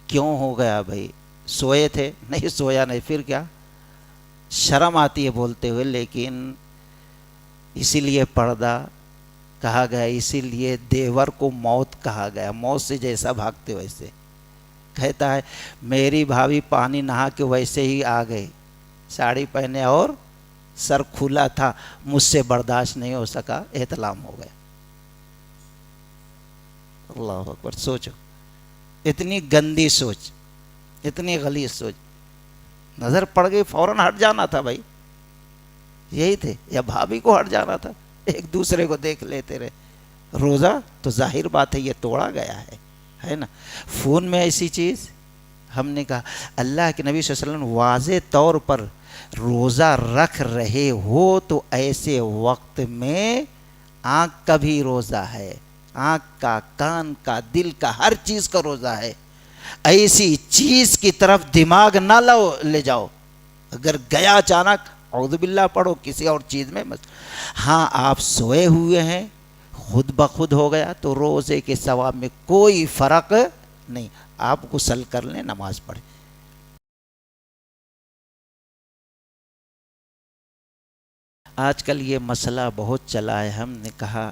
کیوں ہو گیا بھائی؟ سوئے تھے؟ نہیں سویا نہیں. پھر کیا؟ شرم آتی ہے بولتے ہوئے، لیکن اسی لیے پردہ کہا گیا، اسی لیے دیور کو موت کہا گیا، موت سے جیسا بھاگتے ویسے. کہتا ہے میری بھابھی پانی نہا کے ویسے ہی آ گئی، ساڑی پہنے اور سر کھلا تھا، مجھ سے برداشت نہیں ہو سکا، احتلام ہو گیا. اللہ اکبر. سوچو اتنی گندی سوچ، اتنی غلیظ سوچ. نظر پڑ گئی فوراً ہٹ جانا تھا بھائی، یہی تھے، یا بھابھی کو ہٹ جانا تھا، ایک دوسرے کو دیکھ لیتے رہے. روزہ تو ظاہر بات ہے یہ توڑا گیا ہے نا. فون میں ایسی چیز، ہم نے کہا اللہ کے نبی صلی اللہ علیہ وسلم واضح طور پر روزہ رکھ رہے ہو تو ایسے وقت میں آنکھ کا بھی روزہ ہے، آنکھ کا، کان کا، دل کا، ہر چیز کا روزہ ہے. ایسی چیز کی طرف دماغ نہ لے جاؤ. اگر گیا اچانک اعوذ باللہ پڑھو کسی اور چیز میں. ہاں آپ سوئے ہوئے ہیں، خود بخود ہو گیا تو روزے کے ثواب میں کوئی فرق نہیں. آپ غسل کر لیں، نماز پڑھیں. آج کل یہ مسئلہ بہت چلا ہے. ہم نے کہا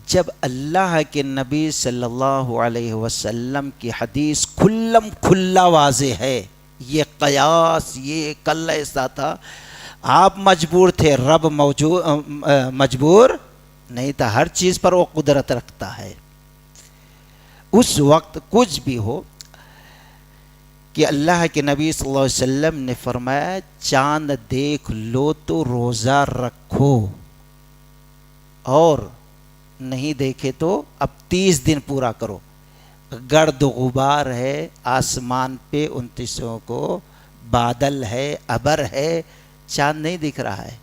جب اللہ کے نبی صلی اللہ علیہ وسلم کی حدیث کھلم کھلا واضح ہے، یہ قیاس، یہ کل ایسا تھا، آپ مجبور تھے، رب مجبور نہیں تھا، ہر چیز پر وہ قدرت رکھتا ہے. اس وقت کچھ بھی ہو کہ اللہ کے نبی صلی اللہ علیہ وسلم نے فرمایا چاند دیکھ لو تو روزہ رکھو، اور نہیں دیکھے تو اب 30 دن پورا کرو. گرد غبار ہے آسمان پہ 29 کو، بادل ہے، ابر ہے، چاند نہیں دکھ رہا ہے.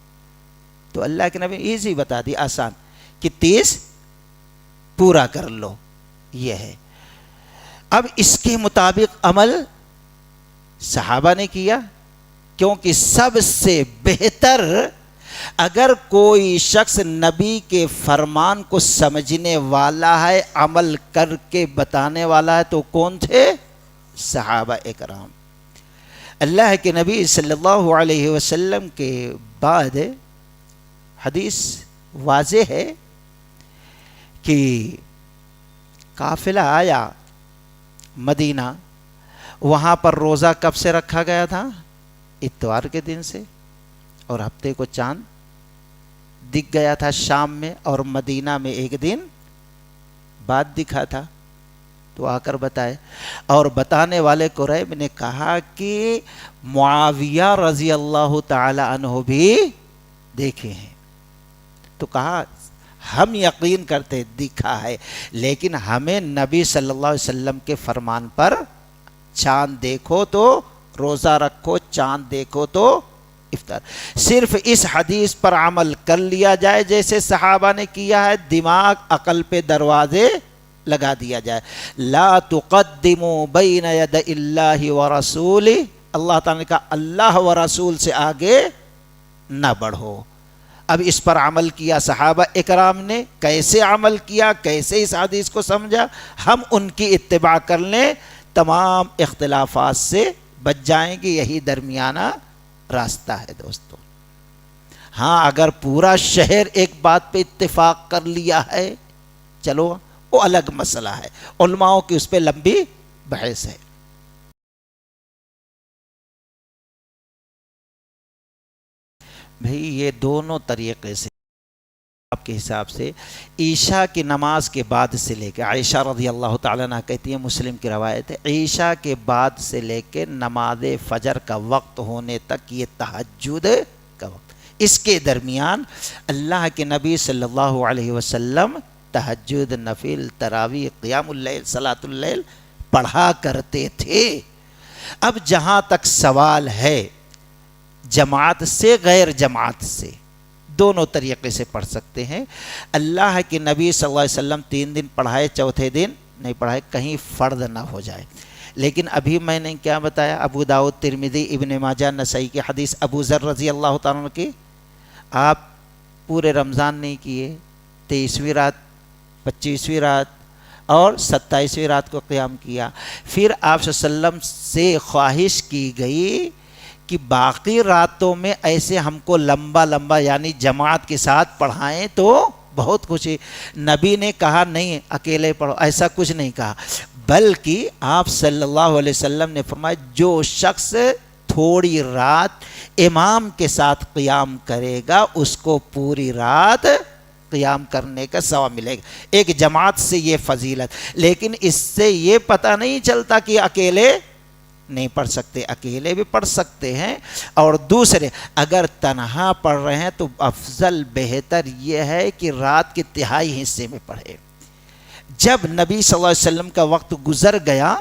تو اللہ کے نبی ایزی بتا دی، آسان، کہ 30 پورا کر لو. یہ ہے. اب اس کے مطابق عمل صحابہ نے کیا، کیونکہ سب سے بہتر اگر کوئی شخص نبی کے فرمان کو سمجھنے والا ہے، عمل کر کے بتانے والا ہے، تو کون تھے؟ صحابہ اکرام۔ اللہ کے نبی صلی اللہ علیہ وسلم کے بعد حدیث واضح ہے کہ قافلہ آیا مدینہ، وہاں پر روزہ کب سے رکھا گیا تھا؟ اتوار کے دن سے، اور ہفتے کو چاند دکھ گیا تھا شام میں، اور مدینہ میں ایک دن بعد دکھا تھا۔ تو آ کر بتائے، اور بتانے والے قریب نے کہا کہ معاویہ رضی اللہ تعالی عنہ بھی دیکھے ہیں۔ تو کہا ہم یقین کرتے دکھا ہے، لیکن ہمیں نبی صلی اللہ علیہ وسلم کے فرمان پر چاند دیکھو تو روزہ رکھو، چاند دیکھو تو افطار۔ صرف اس حدیث پر عمل کر لیا جائے جیسے صحابہ نے کیا ہے، دماغ عقل پہ دروازے لگا دیا جائے۔ لا تقدموا بین ید اللہ ورسولہ، اللہ تعالیٰ نے کہا اللہ و رسول سے آگے نہ بڑھو۔ اب اس پر عمل کیا صحابہ اکرام نے، کیسے عمل کیا، کیسے اس حدیث کو سمجھا، ہم ان کی اتباع کر لیں، تمام اختلافات سے بچ جائیں گے۔ یہی درمیانہ راستہ ہے دوستو۔ ہاں اگر پورا شہر ایک بات پہ اتفاق کر لیا ہے، چلو وہ الگ مسئلہ ہے، علماؤں کی اس پہ لمبی بحث ہے۔ بھئی یہ دونوں طریقے سے آپ کے حساب سے عشاء کی نماز کے بعد سے لے کے، عائشہ رضی اللہ تعالیٰ عنہ کہتی ہے، مسلم کی روایت ہے، عشاء کے بعد سے لے کے نماز فجر کا وقت ہونے تک یہ تہجد کا وقت، اس کے درمیان اللہ کے نبی صلی اللہ علیہ وسلم تہجد، نفل، تراویح، قیام اللیل، صلاۃ اللیل پڑھا کرتے تھے۔ اب جہاں تک سوال ہے جماعت سے غیر جماعت سے، دونوں طریقے سے پڑھ سکتے ہیں۔ اللہ کے نبی صلی اللہ علیہ وسلم 3 دن پڑھائے، چوتھے دن نہیں پڑھائے، کہیں فرض نہ ہو جائے۔ لیکن ابھی میں نے کیا بتایا، ابو داؤد، ترمذی، ابن ماجہ، نسائی کی حدیث، ابو ذر رضی اللہ تعالیٰ عنہ کی، آپ پورے رمضان نہیں کیے، 23ویں رات، 25ویں رات اور 27ویں رات کو قیام کیا۔ پھر آپ صلی اللہ علیہ وسلم سے خواہش کی گئی کہ باقی راتوں میں ایسے ہم کو لمبا لمبا یعنی جماعت کے ساتھ پڑھائیں تو بہت خوشی۔ نبی نے کہا نہیں اکیلے پڑھو، ایسا کچھ نہیں کہا، بلکہ آپ صلی اللہ علیہ وسلم نے فرمایا جو شخص تھوڑی رات امام کے ساتھ قیام کرے گا اس کو پوری رات قیام کرنے کا ثواب ملے گا۔ ایک جماعت سے یہ فضیلت، لیکن اس سے یہ پتہ نہیں چلتا کہ اکیلے نہیں پڑھ سکتے، اکیلے بھی پڑھ سکتے ہیں، اور دوسرے اگر تنہا پڑھ رہے ہیں تو افضل بہتر یہ ہے کہ رات کے تہائی حصے میں پڑھے۔ جب نبی صلی اللہ علیہ وسلم کا وقت گزر گیا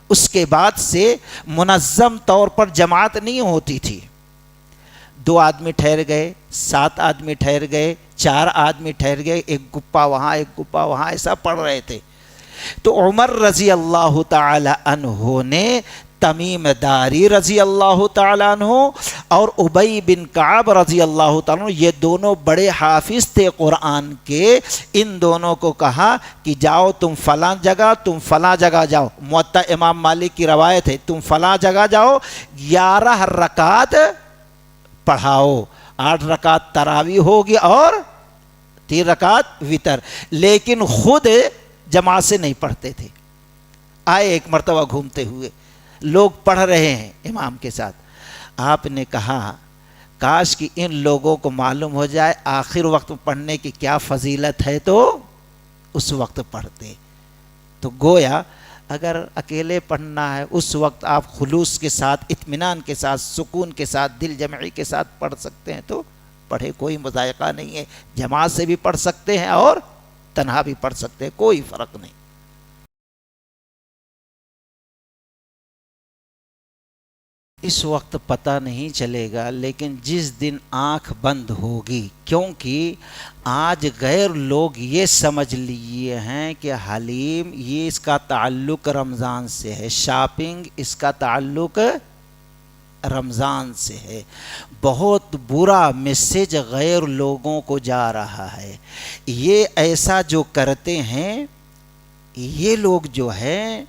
اس کے بعد سے منظم طور پر جماعت نہیں ہوتی تھی، 2 آدمی ٹھہر گئے، 7 آدمی ٹھہر گئے، 4 آدمی ٹھہر گئے، ایک گپا وہاں ایک گپا وہاں، ایسا پڑھ رہے تھے۔ تو عمر رضی اللہ تعالی عنہ نے، تمیم داری رضی اللہ تعالیٰ عنہ اور ابی بن کعب رضی اللہ تعالیٰ عنہ، یہ دونوں بڑے حافظ تھے قرآن کے، ان دونوں کو کہا کہ جاؤ تم فلاں جگہ، تم فلاں جگہ جاؤ، موطا امام مالک کی روایت ہے، تم فلاں جگہ جاؤ، 11 رکعت پڑھاؤ، 8 رکعت تراویح ہوگی اور 3 رکعت وتر، لیکن خود جماعت سے نہیں پڑھتے تھے۔ آئے ایک مرتبہ گھومتے ہوئے، لوگ پڑھ رہے ہیں امام کے ساتھ، آپ نے کہا کاش کہ ان لوگوں کو معلوم ہو جائے آخر وقت پڑھنے کی کیا فضیلت ہے تو اس وقت پڑھتے۔ تو گویا اگر اکیلے پڑھنا ہے اس وقت آپ خلوص کے ساتھ، اطمینان کے ساتھ، سکون کے ساتھ، دل جمعی کے ساتھ پڑھ سکتے ہیں تو پڑھے، کوئی مضائقہ نہیں ہے۔ جماعت سے بھی پڑھ سکتے ہیں اور تنہا بھی پڑھ سکتے ہیں، کوئی فرق نہیں۔ اس وقت پتہ نہیں چلے گا، لیکن جس دن آنکھ بند ہوگی، کیونکہ آج غیر لوگ یہ سمجھ لیے ہیں کہ حلیم یہ اس کا تعلق رمضان سے ہے، شاپنگ اس کا تعلق رمضان سے ہے. بہت برا میسج غیر لوگوں کو جا رہا ہے. یہ ایسا جو کرتے ہیں یہ لوگ جو ہے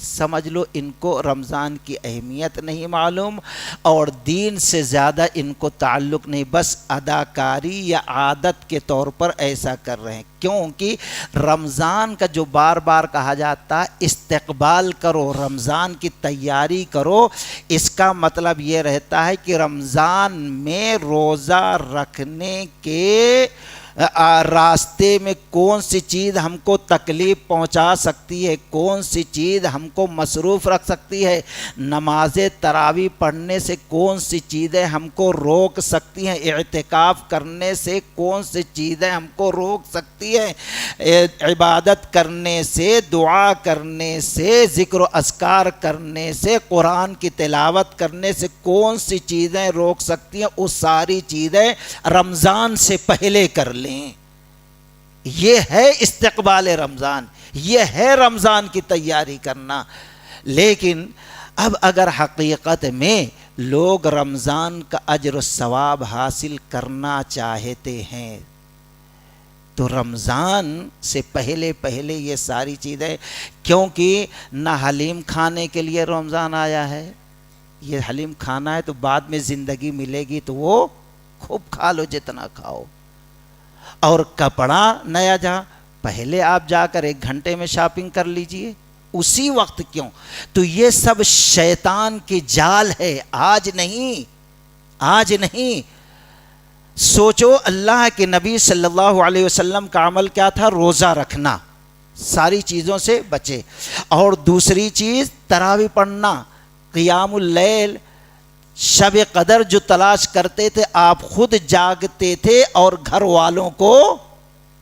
سمجھ لو ان کو رمضان کی اہمیت نہیں معلوم اور دین سے زیادہ ان کو تعلق نہیں، بس اداکاری یا عادت کے طور پر ایسا کر رہے ہیں. کیونکہ رمضان کا جو بار بار کہا جاتا ہے استقبال کرو، رمضان کی تیاری کرو، اس کا مطلب یہ رہتا ہے کہ رمضان میں روزہ رکھنے کے راستے میں کون سی چیز ہم کو تکلیف پہنچا سکتی ہے، کون سی چیز ہم کو مصروف رکھ سکتی ہے، نماز تراویح پڑھنے سے کون سی چیزیں ہم کو روک سکتی ہیں، اعتکاف کرنے سے کون سی چیزیں ہم کو روک سکتی ہیں، عبادت کرنے سے، دعا کرنے سے، ذکر و اذکار کرنے سے، قرآن کی تلاوت کرنے سے کون سی چیزیں روک سکتی ہیں، وہ ساری چیزیں رمضان سے پہلے کر لیں. یہ ہے استقبال رمضان، یہ ہے رمضان کی تیاری کرنا. لیکن اب اگر حقیقت میں لوگ رمضان کا اجر و ثواب حاصل کرنا چاہتے ہیں تو رمضان سے پہلے پہلے یہ ساری چیزیں، کیونکہ نہ حلیم کھانے کے لیے رمضان آیا ہے، یہ حلیم کھانا ہے تو بعد میں زندگی ملے گی تو وہ خوب کھا لو جتنا کھاؤ، اور کپڑا نیا جہاں پہلے آپ جا کر 1 گھنٹے میں شاپنگ کر لیجئے، اسی وقت کیوں؟ تو یہ سب شیطان کی جال ہے، آج نہیں. سوچو اللہ کے نبی صلی اللہ علیہ وسلم کا عمل کیا تھا؟ روزہ رکھنا، ساری چیزوں سے بچے. اور دوسری چیز تراویح پڑھنا، قیام اللیل، شب قدر جو تلاش کرتے تھے، آپ خود جاگتے تھے اور گھر والوں کو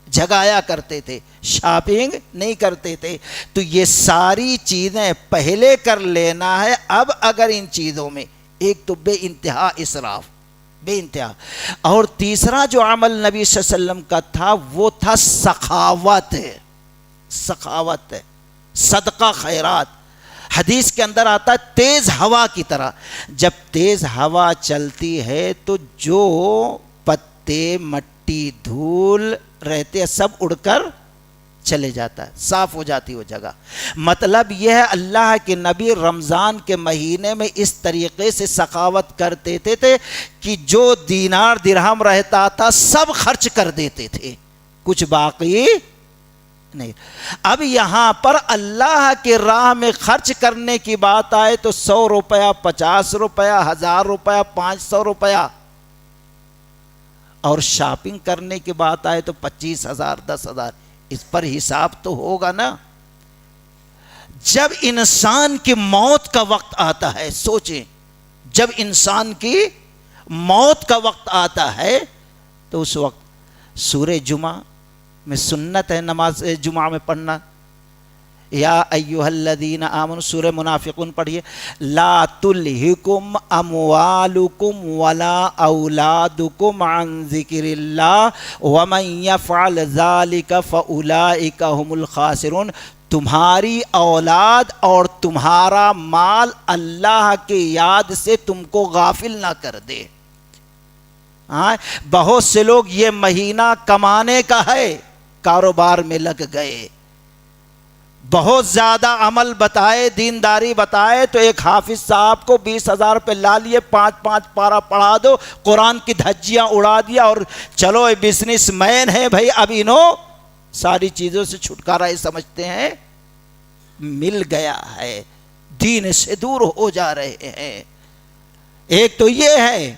جگایا کرتے تھے، شاپنگ نہیں کرتے تھے. تو یہ ساری چیزیں پہلے کر لینا ہے. اب اگر ان چیزوں میں ایک تو بے انتہا اسراف، بے انتہا، اور تیسرا جو عمل نبی صلی اللہ علیہ وسلم کا تھا وہ تھا سخاوت، صدقہ خیرات. حدیث کے اندر آتا ہے تیز ہوا کی طرح، جب تیز ہوا چلتی ہے تو جو پتے، مٹی، دھول رہتے ہیں سب اڑ کر چلے جاتا ہے، صاف ہو جاتی وہ جگہ. مطلب یہ ہے اللہ کے نبی رمضان کے مہینے میں اس طریقے سے سخاوت کرتے تھے کہ جو دینار درہم رہتا تھا سب خرچ کر دیتے تھے، کچھ باقی نہیں. اب یہاں پر اللہ کے راہ میں خرچ کرنے کی بات آئے تو 100 روپیہ، 50 روپیہ، 1000 روپیہ، 500 روپیہ، اور شاپنگ کرنے کی بات آئے تو 25,000، 10,000. اس پر حساب تو ہوگا نا. جب انسان کی موت کا وقت آتا ہے، سوچیں، جب انسان کی موت کا وقت آتا ہے تو اس وقت سورہ جمعہ میں سنت ہے نماز جمعہ میں پڑھنا. یا ایھا الذین آمنوا، سورہ منافقون پڑھیے، لا تلہکم اموالکم ولا اولادکم عن ذکر اللہ ومن یفعل ذلک فاولئک هم الخاسرون. تمہاری اولاد اور تمہارا مال اللہ کے یاد سے تم کو غافل نہ کر دے. بہت سے لوگ یہ مہینہ کمانے کا ہے، کاروبار میں لگ گئے، بہت زیادہ عمل بتائے، دینداری بتائے تو ایک حافظ صاحب کو 20,000 پہ لا لیے، 5 پارہ پڑھا دو، قرآن کی دھجیاں اڑا دیا اور چلو بزنس مین ہے بھائی، اب انہوں ساری چیزوں سے چھٹکارا ہی سمجھتے ہیں، مل گیا ہے، دین سے دور ہو جا رہے ہیں. ایک تو یہ ہے،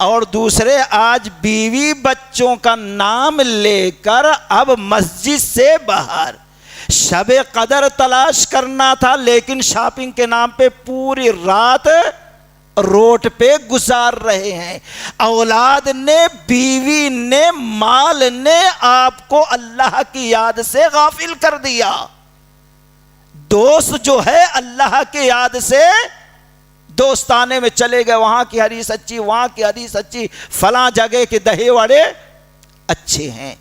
اور دوسرے آج بیوی بچوں کا نام لے کر اب مسجد سے باہر شب قدر تلاش کرنا تھا، لیکن شاپنگ کے نام پہ پوری رات روڈ پہ گزار رہے ہیں. اولاد نے، بیوی نے، مال نے آپ کو اللہ کی یاد سے غافل کر دیا. دوست جو ہے اللہ کی یاد سے دوستانے میں چلے گئے، وہاں کی حدیث اچھی، وہاں کی حدیث اچھی، فلاں جگہ کے دہے وڑے اچھے ہیں.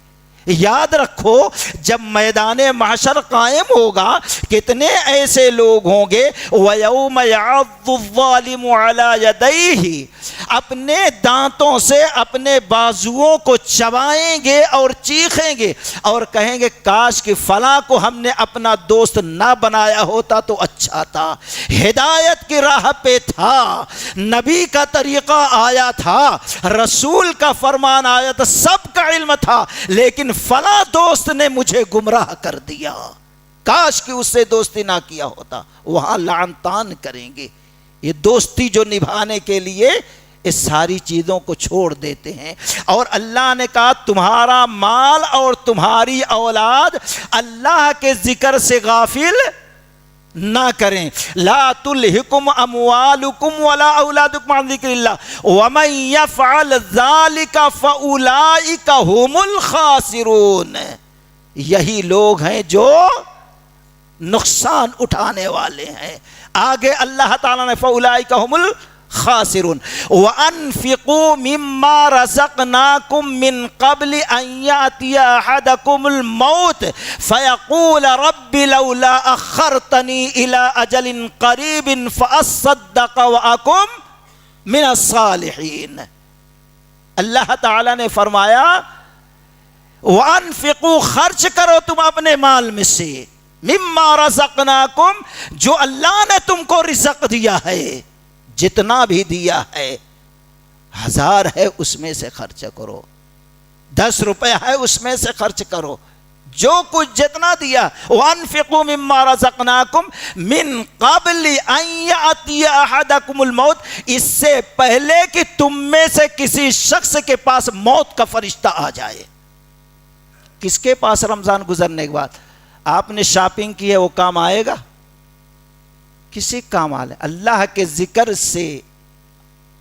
یاد رکھو جب میدان محشر قائم ہوگا کتنے ایسے لوگ ہوں گے وَيَوْمَ يَعَضُّ الظَّالِمُ عَلَى يَدَيْهِ اپنے دانتوں سے اپنے بازوؤں کو چبائیں گے اور چیخیں گے اور کہیں گے کاش کہ فلاں کو ہم نے اپنا دوست نہ بنایا ہوتا تو اچھا تھا، ہدایت کی راہ پہ تھا، نبی کا طریقہ آیا تھا، رسول کا فرمان آیا تھا، سب کا علم تھا، لیکن فلاں دوست نے مجھے گمراہ کر دیا، کاش کہ اس سے دوستی نہ کیا ہوتا۔ وہاں لعن طعن کریں گے۔ یہ دوستی جو نبھانے کے لیے اس ساری چیزوں کو چھوڑ دیتے ہیں، اور اللہ نے کہا تمہارا مال اور تمہاری اولاد اللہ کے ذکر سے غافل نہ کریں۔ لا تلہکم اموالکم ولا اولادکم عن ذکر اللہ ومن یفعل ذلک فاولئک هم الخاسرون۔ یہی لوگ ہیں جو نقصان اٹھانے والے ہیں۔ آگے اللہ تعالیٰ نے فاولئک هم الخاسرون وانفقوا مما رزقناکم من قبل ان یاتی احدکم الموت فیقول رب لولا اخرتنی الى اجل قریب فاصدق واکن من الصالحین۔ اللہ تعالیٰ نے فرمایا وانفقوا خرچ کرو تم اپنے مال میں سے مما رزقناکم جو اللہ نے تم کو رزق دیا ہے، جتنا بھی دیا ہے، 1000 ہے اس میں سے خرچ کرو، 10 روپے ہے اس میں سے خرچ کرو، جو کچھ جتنا دیا۔ وانفقوا مما رزقناکم من قبل ان یاتی احدکم الموت، اس سے پہلے کہ تم میں سے کسی شخص کے پاس موت کا فرشتہ آ جائے۔ کس کے پاس رمضان گزرنے کے بعد آپ نے شاپنگ کی ہے وہ کام آئے گا؟ کسی کام آئے؟ اللہ کے ذکر سے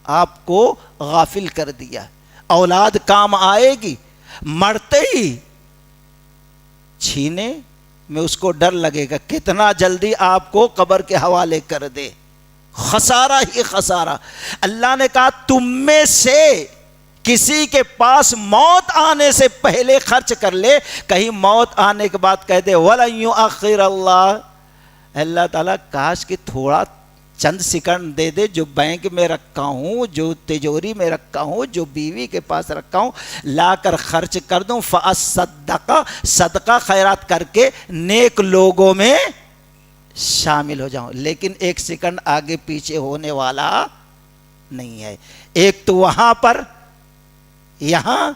آپ کو غافل کر دیا۔ اولاد کام آئے گی؟ مرتے ہی چھینے میں اس کو ڈر لگے گا کتنا جلدی آپ کو قبر کے حوالے کر دے، خسارہ ہی خسارہ۔ اللہ نے کہا تم میں سے کسی کے پاس موت آنے سے پہلے خرچ کر لے، کہیں موت آنے کے بعد کہہ دے وَلَن يُؤَخِّرَ اللَّهُ، اللہ تعالیٰ کاش کہ تھوڑا چند سیکنڈ دے دے، جو بینک میں رکھا ہوں، جو تجوری میں رکھا ہوں، جو بیوی کے پاس رکھا ہوں، لا کر خرچ کر دوں، فَأَصَّدَّقَ، صدقہ خیرات کر کے نیک لوگوں میں شامل ہو جاؤں۔ لیکن ایک سیکنڈ آگے پیچھے ہونے والا نہیں ہے۔ ایک تو وہاں پر، یہاں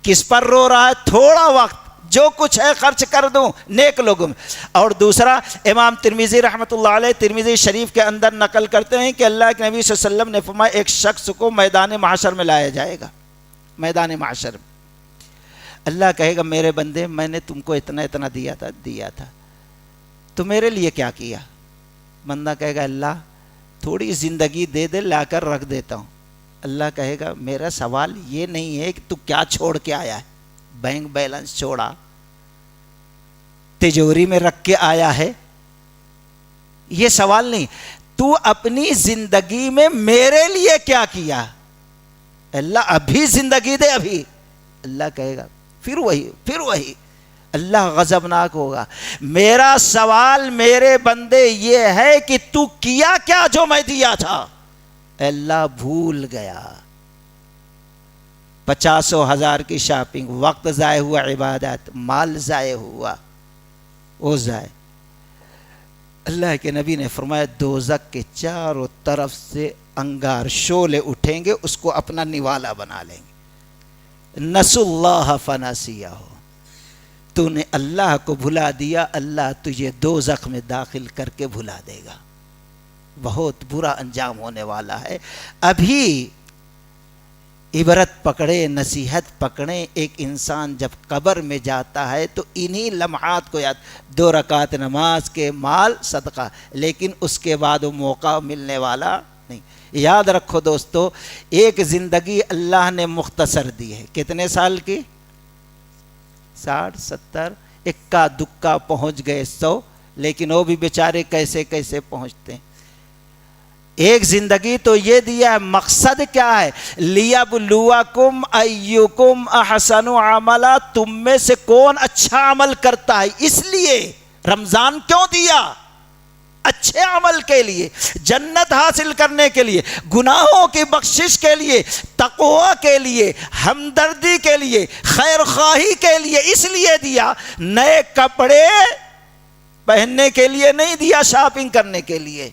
کس پر رو رہا ہے؟ تھوڑا وقت جو کچھ ہے خرچ کر دوں نیک لوگوں میں۔ اور دوسرا امام ترمذی رحمۃ اللہ علیہ ترمذی شریف کے اندر نقل کرتے ہیں کہ اللہ کے نبی صلی اللہ علیہ وسلم نے فرمایا ایک شخص کو میدان محشر میں لایا جائے گا۔ میدان محشر میں اللہ کہے گا میرے بندے میں نے تم کو اتنا اتنا دیا تھا تو میرے لیے کیا کیا؟ بندہ کہے گا اللہ تھوڑی زندگی دے دے، لا کر رکھ دیتا ہوں۔ اللہ کہے گا میرا سوال یہ نہیں ہے کہ تو کیا چھوڑ کے آیا ہے، بینک بیلنس چھوڑا، تجوری میں رکھ کے آیا ہے، یہ سوال نہیں، تو اپنی زندگی میں میرے لیے کیا کیا؟ اللہ ابھی زندگی دے ابھی۔ اللہ کہے گا پھر وہی اللہ غضبناک ہوگا۔ میرا سوال میرے بندے یہ ہے کہ تو کیا کیا جو میں دیا تھا؟ اللہ بھول گیا۔ 50,000 کی شاپنگ، وقت ضائع ہوا، عبادت، مال ضائع ہوا، وہ ضائع۔ اللہ کے نبی نے فرمایا دوزخ کے چاروں طرف سے انگار شعلے اٹھیں گے، اس کو اپنا نوالا بنا لیں گے۔ نسوا اللہ فنسیہ، تو نے اللہ کو بھلا دیا، اللہ تجھے دوزخ میں داخل کر کے بھلا دے گا۔ بہت برا انجام ہونے والا ہے۔ ابھی عبرت پکڑے، نصیحت پکڑیں۔ ایک انسان جب قبر میں جاتا ہے تو انہی لمحات کو یاد، 2 رکعت نماز کے مال صدقہ، لیکن اس کے بعد وہ موقع ملنے والا نہیں۔ یاد رکھو دوستو، ایک زندگی اللہ نے مختصر دی ہے، کتنے سال کی؟ 60 70، اکا دکا پہنچ گئے 100، لیکن وہ بھی بیچارے کیسے کیسے پہنچتے ہیں۔ ایک زندگی تو یہ دیا ہے، مقصد کیا ہے؟ لیبلوکم ایکم احسن عملا، تم میں سے کون اچھا عمل کرتا ہے. اس لیے رمضان کیوں دیا؟ اچھے عمل کے لیے، جنت حاصل کرنے کے لیے، گناہوں کی بخشش کے لیے، تقوی کے لیے، ہمدردی کے لیے، خیر خواہی کے لیے. اس لیے دیا. نئے کپڑے پہننے کے لیے نہیں دیا، شاپنگ کرنے کے لیے،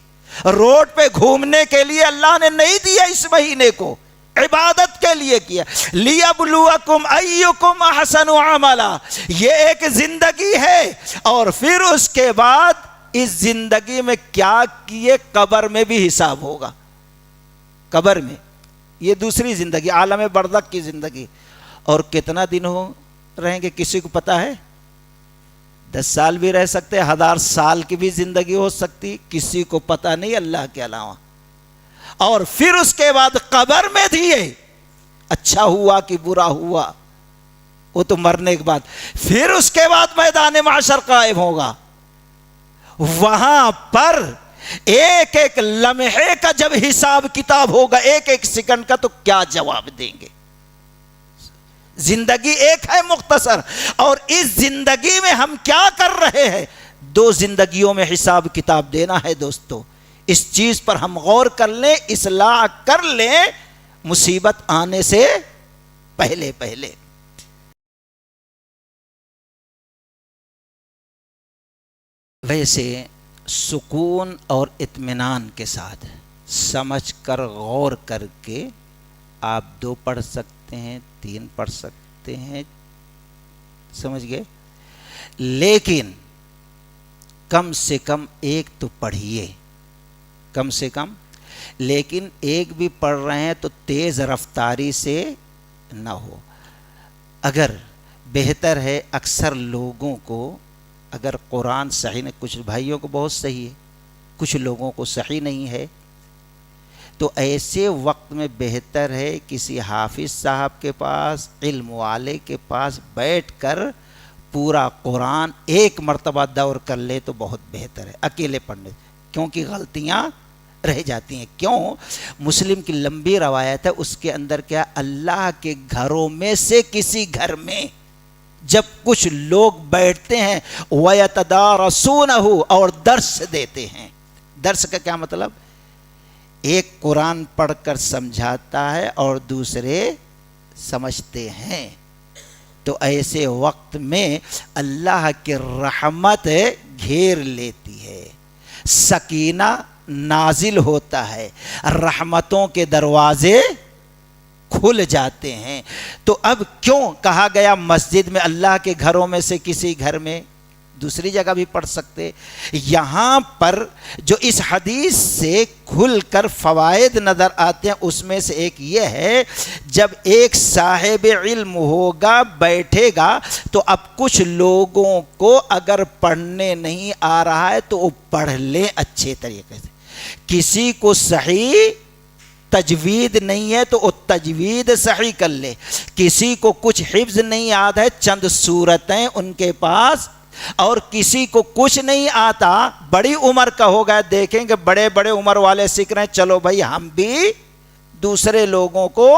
روڈ پہ گھومنے کے لیے اللہ نے نہیں دیا. اس مہینے کو عبادت کے لیے کیا. لیبلوکم ایکم احسن عملا، یہ ایک زندگی ہے. اور پھر اس کے بعد اس زندگی میں کیا کیے، قبر میں بھی حساب ہوگا. قبر میں یہ دوسری زندگی، عالم برزخ کی زندگی. اور کتنا دن رہیں گے کسی کو پتا ہے؟ 10 سال بھی رہ سکتے، 1000 سال کی بھی زندگی ہو سکتی، کسی کو پتا نہیں اللہ کے علاوہ. اور پھر اس کے بعد قبر میں دیے، اچھا ہوا کہ برا ہوا وہ تو مرنے کے بعد. پھر اس کے بعد میدان محشر قائم ہوگا. وہاں پر ایک ایک لمحے کا جب حساب کتاب ہوگا، ایک ایک سیکنڈ کا، تو کیا جواب دیں گے؟ زندگی ایک ہے مختصر، اور اس زندگی میں ہم کیا کر رہے ہیں؟ 2 زندگیوں میں حساب کتاب دینا ہے دوستو. اس چیز پر ہم غور کر لیں، اصلاح کر لیں مصیبت آنے سے پہلے پہلے. ویسے سکون اور اطمینان کے ساتھ سمجھ کر غور کر کے آپ 2 پڑھ سکتے ہیں، 3 پڑھ سکتے ہیں، سمجھ گئے. لیکن کم سے کم ایک تو پڑھیے، کم سے کم. لیکن ایک بھی پڑھ رہے ہیں تو تیز رفتاری سے نہ ہو. اگر بہتر ہے، اکثر لوگوں کو اگر قرآن صحیح نہیں، کچھ بھائیوں کو بہت صحیح ہے، کچھ لوگوں کو صحیح نہیں ہے، تو ایسے وقت میں بہتر ہے کسی حافظ صاحب کے پاس، علم والے کے پاس بیٹھ کر پورا قرآن ایک مرتبہ دور کر لے تو بہت بہتر ہے اکیلے پڑھنے، کیونکہ غلطیاں رہ جاتی ہیں. کیوں؟ مسلم کی لمبی روایت ہے، اس کے اندر کیا، اللہ کے گھروں میں سے کسی گھر میں جب کچھ لوگ بیٹھتے ہیں وَيَتَدَارَسُونَهُ، اور درس دیتے ہیں. درس کا کیا مطلب؟ ایک قرآن پڑھ کر سمجھاتا ہے اور دوسرے سمجھتے ہیں. تو ایسے وقت میں اللہ کی رحمت گھیر لیتی ہے، سکینہ نازل ہوتا ہے، رحمتوں کے دروازے کھل جاتے ہیں. تو اب کیوں کہا گیا مسجد میں، اللہ کے گھروں میں سے کسی گھر میں؟ دوسری جگہ بھی پڑھ سکتے. یہاں پر جو اس حدیث سے کھل کر فوائد نظر آتے ہیں، اس میں سے ایک یہ ہے، جب ایک صاحب علم ہوگا، بیٹھے گا، تو اب کچھ لوگوں کو اگر پڑھنے نہیں آ رہا ہے تو وہ پڑھ لیں اچھے طریقے سے. کسی کو صحیح تجوید نہیں ہے تو وہ تجوید صحیح کر لے. کسی کو کچھ حفظ نہیں یاد ہے، چند سورتیں ان کے پاس، اور کسی کو کچھ نہیں آتا، بڑی عمر کا ہوگا، دیکھیں گے بڑے بڑے عمر والے سیکھ رہے ہیں، چلو بھائی ہم بھی، دوسرے لوگوں کو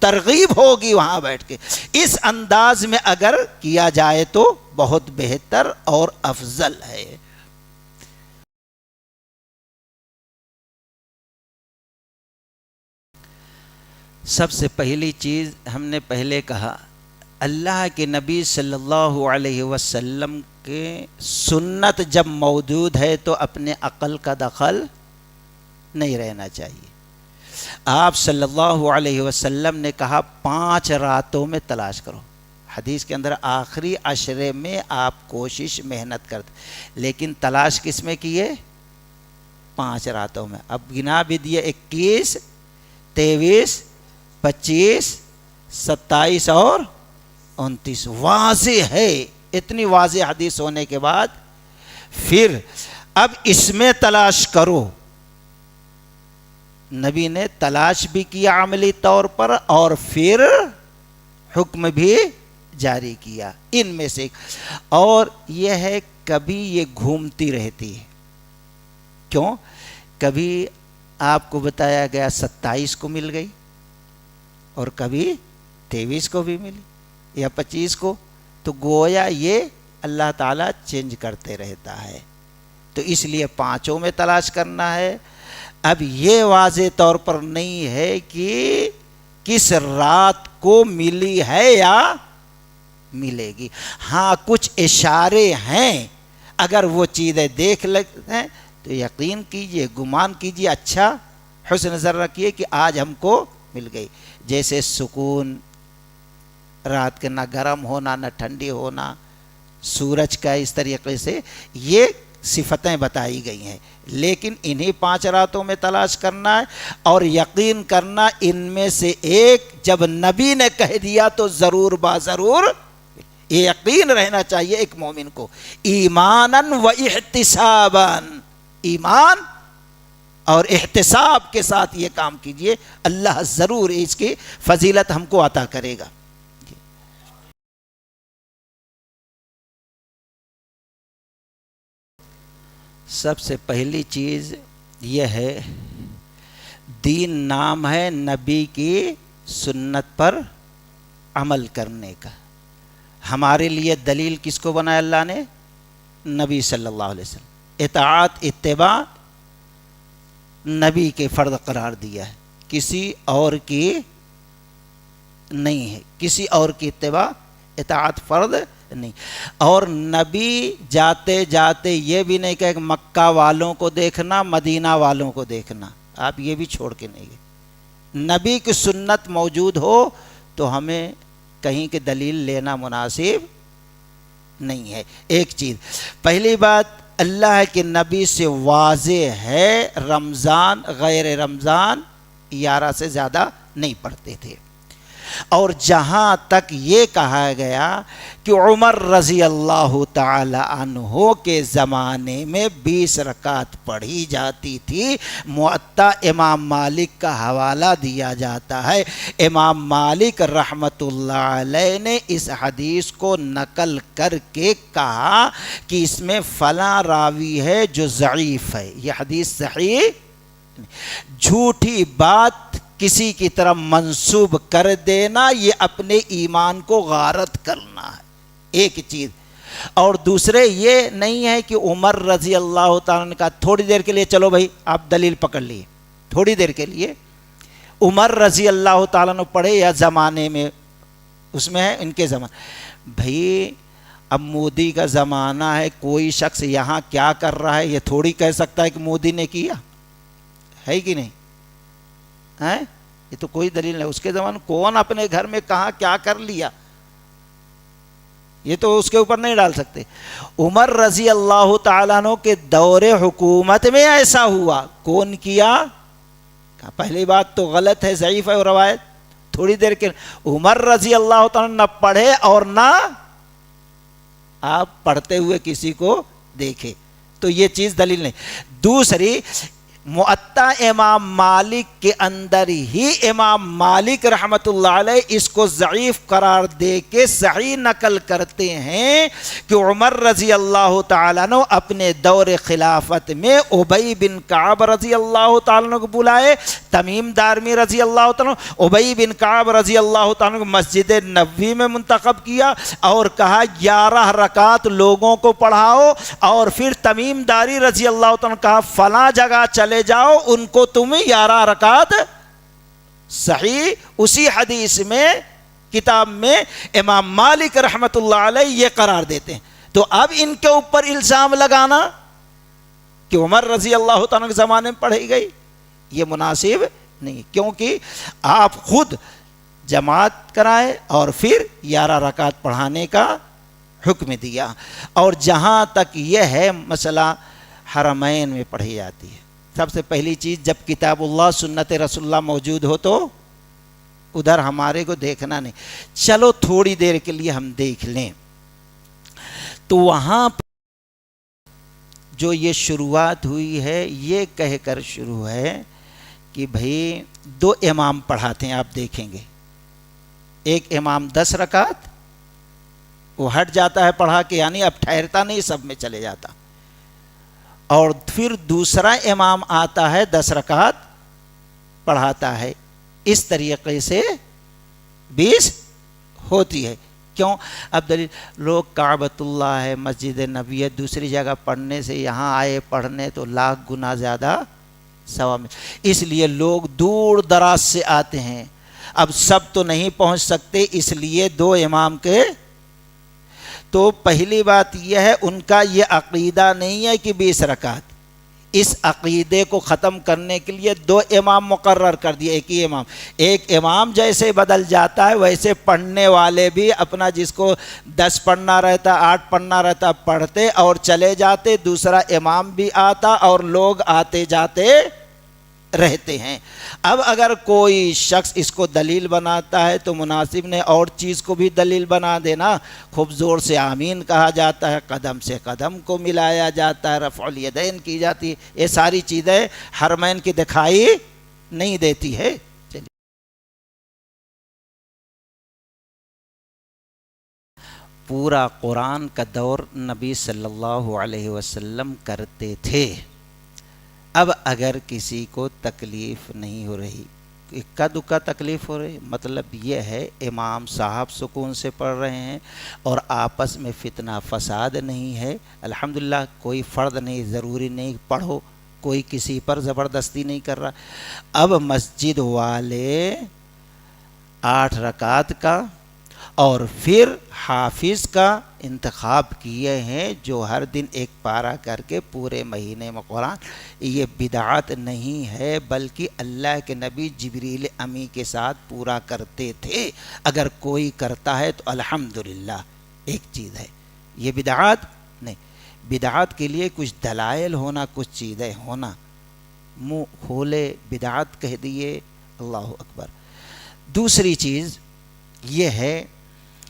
ترغیب ہوگی وہاں بیٹھ کے. اس انداز میں اگر کیا جائے تو بہت بہتر اور افضل ہے. سب سے پہلی چیز ہم نے پہلے کہا، اللہ کے نبی صلی اللہ علیہ وسلم کے سنت جب موجود ہے تو اپنے عقل کا دخل نہیں رہنا چاہیے. آپ صلی اللہ علیہ وسلم نے کہا 5 راتوں میں تلاش کرو. حدیث کے اندر آخری عشرے میں آپ کوشش محنت کرتے، لیکن تلاش کس میں کیے؟ 5 راتوں میں. اب گنا بھی دیے، 21 23 25 27 اور 29. واضح ہے. اتنی واضح حدیث ہونے کے بعد پھر اب اس میں تلاش کرو. نبی نے تلاش بھی کیا عملی طور پر، اور پھر حکم بھی جاری کیا ان میں سے. اور یہ ہے کبھی یہ گھومتی رہتی ہے. کیوں؟ کبھی آپ کو بتایا گیا 27 کو مل گئی اور کبھی 23 کو بھی ملی یا 25 کو، تو گویا یہ اللہ تعالیٰ چینج کرتے رہتا ہے، تو اس لیے 5 میں تلاش کرنا ہے۔ اب یہ واضح طور پر نہیں ہے کہ کس رات کو ملی ہے یا ملے گی، ہاں کچھ اشارے ہیں، اگر وہ چیزیں دیکھ لیتے ہیں تو یقین کیجئے، گمان کیجئے، اچھا حسن نظر رکھیے کہ آج ہم کو مل گئی، جیسے سکون، رات کے نہ گرم ہونا نہ ٹھنڈی ہونا، سورج کا اس طریقے سے یہ صفتیں بتائی گئی ہیں، لیکن انہی 5 راتوں میں تلاش کرنا ہے اور یقین کرنا ان میں سے ایک جب نبی نے کہہ دیا تو ضرور با ضرور، یہ یقین رہنا چاہیے ایک مومن کو، ایماناً و احتساباً، ایمان اور احتساب کے ساتھ یہ کام کیجئے، اللہ ضرور اس کی فضیلت ہم کو عطا کرے گا۔ سب سے پہلی چیز یہ ہے، دین نام ہے نبی کی سنت پر عمل کرنے کا۔ ہمارے لیے دلیل کس کو بنایا اللہ نے؟ نبی صلی اللہ علیہ وسلم، اطاعت اتباع نبی کے فرض قرار دیا ہے، کسی اور کی نہیں ہے، کسی اور کی اتباع اطاعت فرض نہیں۔ اور نبی جاتے جاتے یہ بھی نہیں کہ مکہ والوں کو دیکھنا مدینہ والوں کو دیکھنا، آپ یہ بھی چھوڑ کے نہیں گئے، نبی کی سنت موجود ہو تو ہمیں کہیں کی دلیل لینا مناسب نہیں ہے۔ ایک چیز، پہلی بات اللہ کے نبی سے واضح ہے رمضان غیر رمضان 11 سے زیادہ نہیں پڑھتے تھے، اور جہاں تک یہ کہا گیا کہ عمر رضی اللہ تعالی عنہ کے زمانے میں 20 رکعت پڑھی جاتی تھی، موطا امام مالک کا حوالہ دیا جاتا ہے، امام مالک رحمت اللہ علیہ نے اس حدیث کو نقل کر کے کہا کہ اس میں فلاں راوی ہے جو ضعیف ہے، یہ حدیث صحیح، جھوٹی بات کسی کی طرف منسوب کر دینا یہ اپنے ایمان کو غارت کرنا ہے، ایک چیز۔ اور دوسرے یہ نہیں ہے کہ عمر رضی اللہ تعالیٰ نے کہا تھوڑی دیر کے لیے چلو بھائی آپ دلیل پکڑ لیے، تھوڑی دیر کے لیے عمر رضی اللہ تعالیٰ نے پڑھے یا زمانے میں اس میں ہے ان کے زمانے، بھائی اب مودی کا زمانہ ہے، کوئی شخص یہاں کیا کر رہا ہے یہ تھوڑی کہہ سکتا ہے کہ مودی نے کیا ہے کہ نہیں ہے، یہ تو کوئی دلیل نہیں، اس کے زمانے کون اپنے گھر میں کہاں کیا کر لیا یہ تو اس کے اوپر نہیں ڈال سکتے۔ عمر رضی اللہ تعالیٰ عنہ کے دور حکومت میں ایسا ہوا، کون کیا؟ پہلی بات تو غلط ہے، ضعیف ہے روایت، تھوڑی دیر کے عمر رضی اللہ تعالیٰ نہ پڑھے اور نہ آپ پڑھتے ہوئے کسی کو دیکھے، تو یہ چیز دلیل نہیں۔ دوسری، موطا امام مالک کے اندر ہی امام مالک رحمت اللہ علیہ اس کو ضعیف قرار دے کے صحیح نقل کرتے ہیں کہ عمر رضی اللہ تعالیٰ عنہ اپنے دور خلافت میں ابی بن کعب رضی اللہ تعالیٰ عنہ کو بلائے، تمیم دارمی رضی اللہ تعالیٰ عنہ ابی بن کعب رضی اللہ تعالیٰ عنہ کو مسجد نبوی میں منتخب کیا اور کہا 11 رکعت لوگوں کو پڑھاؤ، اور پھر تمیم داری رضی اللہ تعالیٰ عنہ کہا فلاں جگہ چلے جاؤ ان کو تمہیں 11 رکعت، صحیح اسی حدیث میں کتاب میں امام مالک رحمت اللہ علیہ یہ قرار دیتے ہیں۔ تو اب ان کے اوپر الزام لگانا کہ عمر رضی اللہ تعالیٰ کے زمانے میں پڑھی گئی یہ مناسب نہیں، کیونکہ آپ خود جماعت کرائے اور پھر 11 رکعت پڑھانے کا حکم دیا۔ اور جہاں تک یہ ہے مسئلہ حرمین میں پڑھی جاتی ہے، سب سے پہلی چیز جب کتاب اللہ سنت رسول اللہ موجود ہو تو ادھر ہمارے کو دیکھنا نہیں، چلو تھوڑی دیر کے لیے ہم دیکھ لیں، تو وہاں جو یہ شروعات ہوئی ہے یہ کہہ کر شروع ہے کہ بھئی 2 امام پڑھاتے ہیں، آپ دیکھیں گے ایک امام 10 رکعت وہ ہٹ جاتا ہے پڑھا کے، یعنی اب ٹھہرتا نہیں سب میں چلے جاتا، اور پھر دوسرا امام آتا ہے 10 رکعت پڑھاتا ہے، اس طریقے سے 20 ہوتی ہے۔ کیوں؟ اب دلیل، لوگ کعبۃ اللہ ہے، مسجد نبی ہے، دوسری جگہ پڑھنے سے یہاں آئے پڑھنے تو لاکھ گنا زیادہ ثواب، اس لیے لوگ دور دراز سے آتے ہیں۔ اب سب تو نہیں پہنچ سکتے، اس لیے 2 امام کے، تو پہلی بات یہ ہے ان کا یہ عقیدہ نہیں ہے کہ 20 رکعت، اس عقیدے کو ختم کرنے کے لیے 2 امام مقرر کر دیے، ایک ہی امام۔ ایک امام جیسے بدل جاتا ہے ویسے پڑھنے والے بھی اپنا، جس کو 10 پڑھنا رہتا، 8 پڑھنا رہتا، پڑھتے اور چلے جاتے، دوسرا امام بھی آتا اور لوگ آتے جاتے رہتے ہیں۔ اب اگر کوئی شخص اس کو دلیل بناتا ہے تو مناسب نے اور چیز کو بھی دلیل بنا دینا، خوب زور سے آمین کہا جاتا ہے، قدم سے قدم کو ملایا جاتا ہے، رفع الیدین کی جاتی ہے، یہ ساری چیزیں حرمین کی دکھائی نہیں دیتی ہے۔ پورا قرآن کا دور نبی صلی اللہ علیہ وسلم کرتے تھے۔ اب اگر کسی کو تکلیف نہیں ہو رہی، اکا دکا تکلیف ہو رہی، مطلب یہ ہے امام صاحب سکون سے پڑھ رہے ہیں اور آپس میں فتنہ فساد نہیں ہے، الحمدللہ کوئی فرض نہیں، ضروری نہیں پڑھو، کوئی کسی پر زبردستی نہیں کر رہا۔ اب مسجد والے 8 رکعت کا اور پھر حافظ کا انتخاب کیے ہیں جو ہر دن 1 پارہ کر کے پورے مہینے میں قرآن، یہ بدعت نہیں ہے بلکہ اللہ کے نبی جبریل امی کے ساتھ پورا کرتے تھے۔ اگر کوئی کرتا ہے تو الحمدللہ ایک چیز ہے، یہ بدعت نہیں۔ بدعت کے لیے کچھ دلائل ہونا، کچھ چیزیں ہونا، منہ کھولے بدعت کہہ دیے، اللہ اکبر۔ دوسری چیز یہ ہے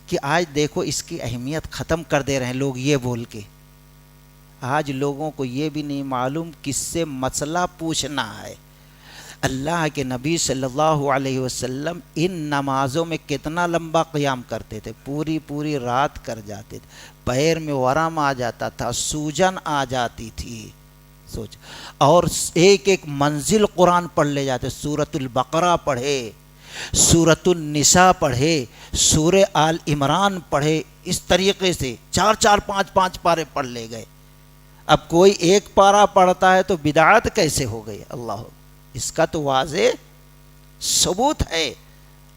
کہ آج دیکھو اس کی اہمیت ختم کر دے رہے ہیں لوگ یہ بول کے، آج لوگوں کو یہ بھی نہیں معلوم کس سے مسئلہ پوچھنا ہے۔ اللہ کے نبی صلی اللہ علیہ وسلم ان نمازوں میں کتنا لمبا قیام کرتے تھے، پوری پوری رات کر جاتے تھے، پیر میں ورم آ جاتا تھا، سوجن آ جاتی تھی، سوچ، اور ایک ایک منزل قرآن پڑھ لے جاتے، سورۃ البقرہ پڑھے، سورۃ النساء پڑھے، سورہ آل عمران پڑھے، اس طریقے سے 4 5 پارے پڑھ لے گئے۔ اب کوئی 1 پارہ پڑھتا ہے تو بدعت کیسے ہو گئی؟ اللہ، اس کا تو واضح ثبوت ہے،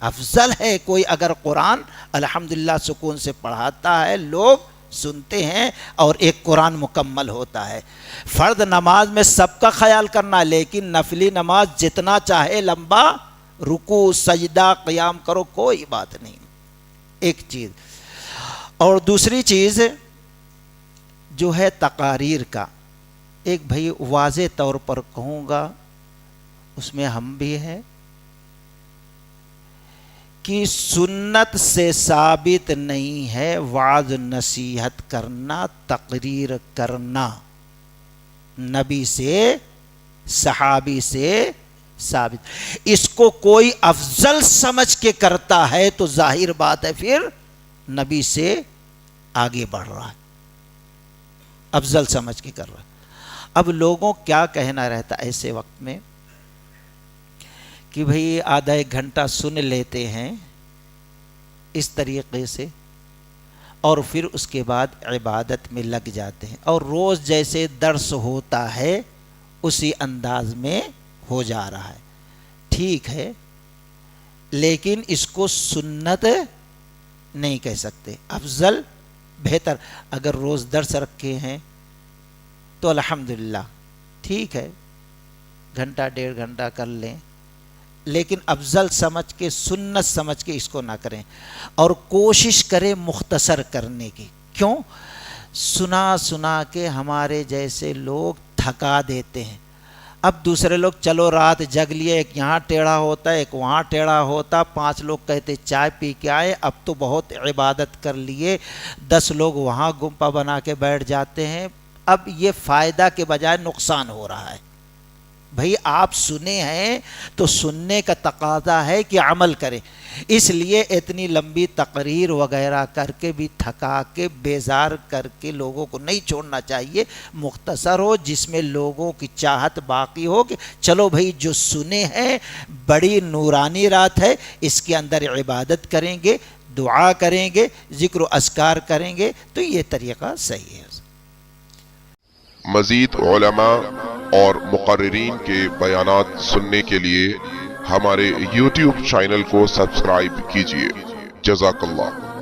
افضل ہے کوئی اگر قرآن الحمدللہ سکون سے پڑھاتا ہے، لوگ سنتے ہیں اور ایک قرآن مکمل ہوتا ہے۔ فرض نماز میں سب کا خیال کرنا، لیکن نفلی نماز جتنا چاہے لمبا رکوع سجدہ قیام کرو، کوئی بات نہیں، ایک چیز۔ اور دوسری چیز جو ہے تقاریر کا، ایک بھائی واضح طور پر کہوں گا، اس میں ہم بھی ہیں کہ سنت سے ثابت نہیں ہے وعظ نصیحت کرنا، تقریر کرنا، نبی سے صحابی سے ثابت۔ اس کو کوئی افضل سمجھ کے کرتا ہے تو ظاہر بات ہے پھر نبی سے آگے بڑھ رہا ہے، افضل سمجھ کے کر رہا ہے۔ اب لوگوں کیا کہنا رہتا ایسے وقت میں کہ بھئی آدھا 1 گھنٹہ سن لیتے ہیں اس طریقے سے اور پھر اس کے بعد عبادت میں لگ جاتے ہیں، اور روز جیسے درس ہوتا ہے اسی انداز میں ہو جا رہا ہے، ٹھیک ہے، لیکن اس کو سنت نہیں کہہ سکتے، افضل بہتر۔ اگر روز درس رکھے ہیں تو الحمدللہ ٹھیک ہے، 1 گھنٹہ 1.5 گھنٹہ کر لیں، لیکن افضل سمجھ کے، سنت سمجھ کے اس کو نہ کریں، اور کوشش کریں مختصر کرنے کی۔ کیوں؟ سنا کے ہمارے جیسے لوگ تھکا دیتے ہیں۔ اب دوسرے لوگ چلو رات جگ لیے، ایک یہاں ٹیڑھا ہوتا ہے، ایک وہاں ٹیڑھا ہوتا، 5 لوگ کہتے چائے پی کے آئے، اب تو بہت عبادت کر لیے، 10 لوگ وہاں گمپا بنا کے بیٹھ جاتے ہیں۔ اب یہ فائدہ کے بجائے نقصان ہو رہا ہے، بھئی آپ سنے ہیں تو سننے کا تقاضا ہے کہ عمل کریں. اس لیے اتنی لمبی تقریر وغیرہ کر کے بھی تھکا کے بیزار کر کے لوگوں کو نہیں چھوڑنا چاہیے. مختصر ہو جس میں لوگوں کی چاہت باقی ہو کہ چلو بھئی جو سنے ہیں بڑی نورانی رات ہے، اس کے اندر عبادت کریں گے، دعا کریں گے، ذکر و اذکار کریں گے، تو یہ طریقہ صحیح ہے. مزید علماء اور مقررین کے بیانات سننے کے لیے ہمارے YouTube چینل کو سبسکرائب کیجیے. جزاک اللہ.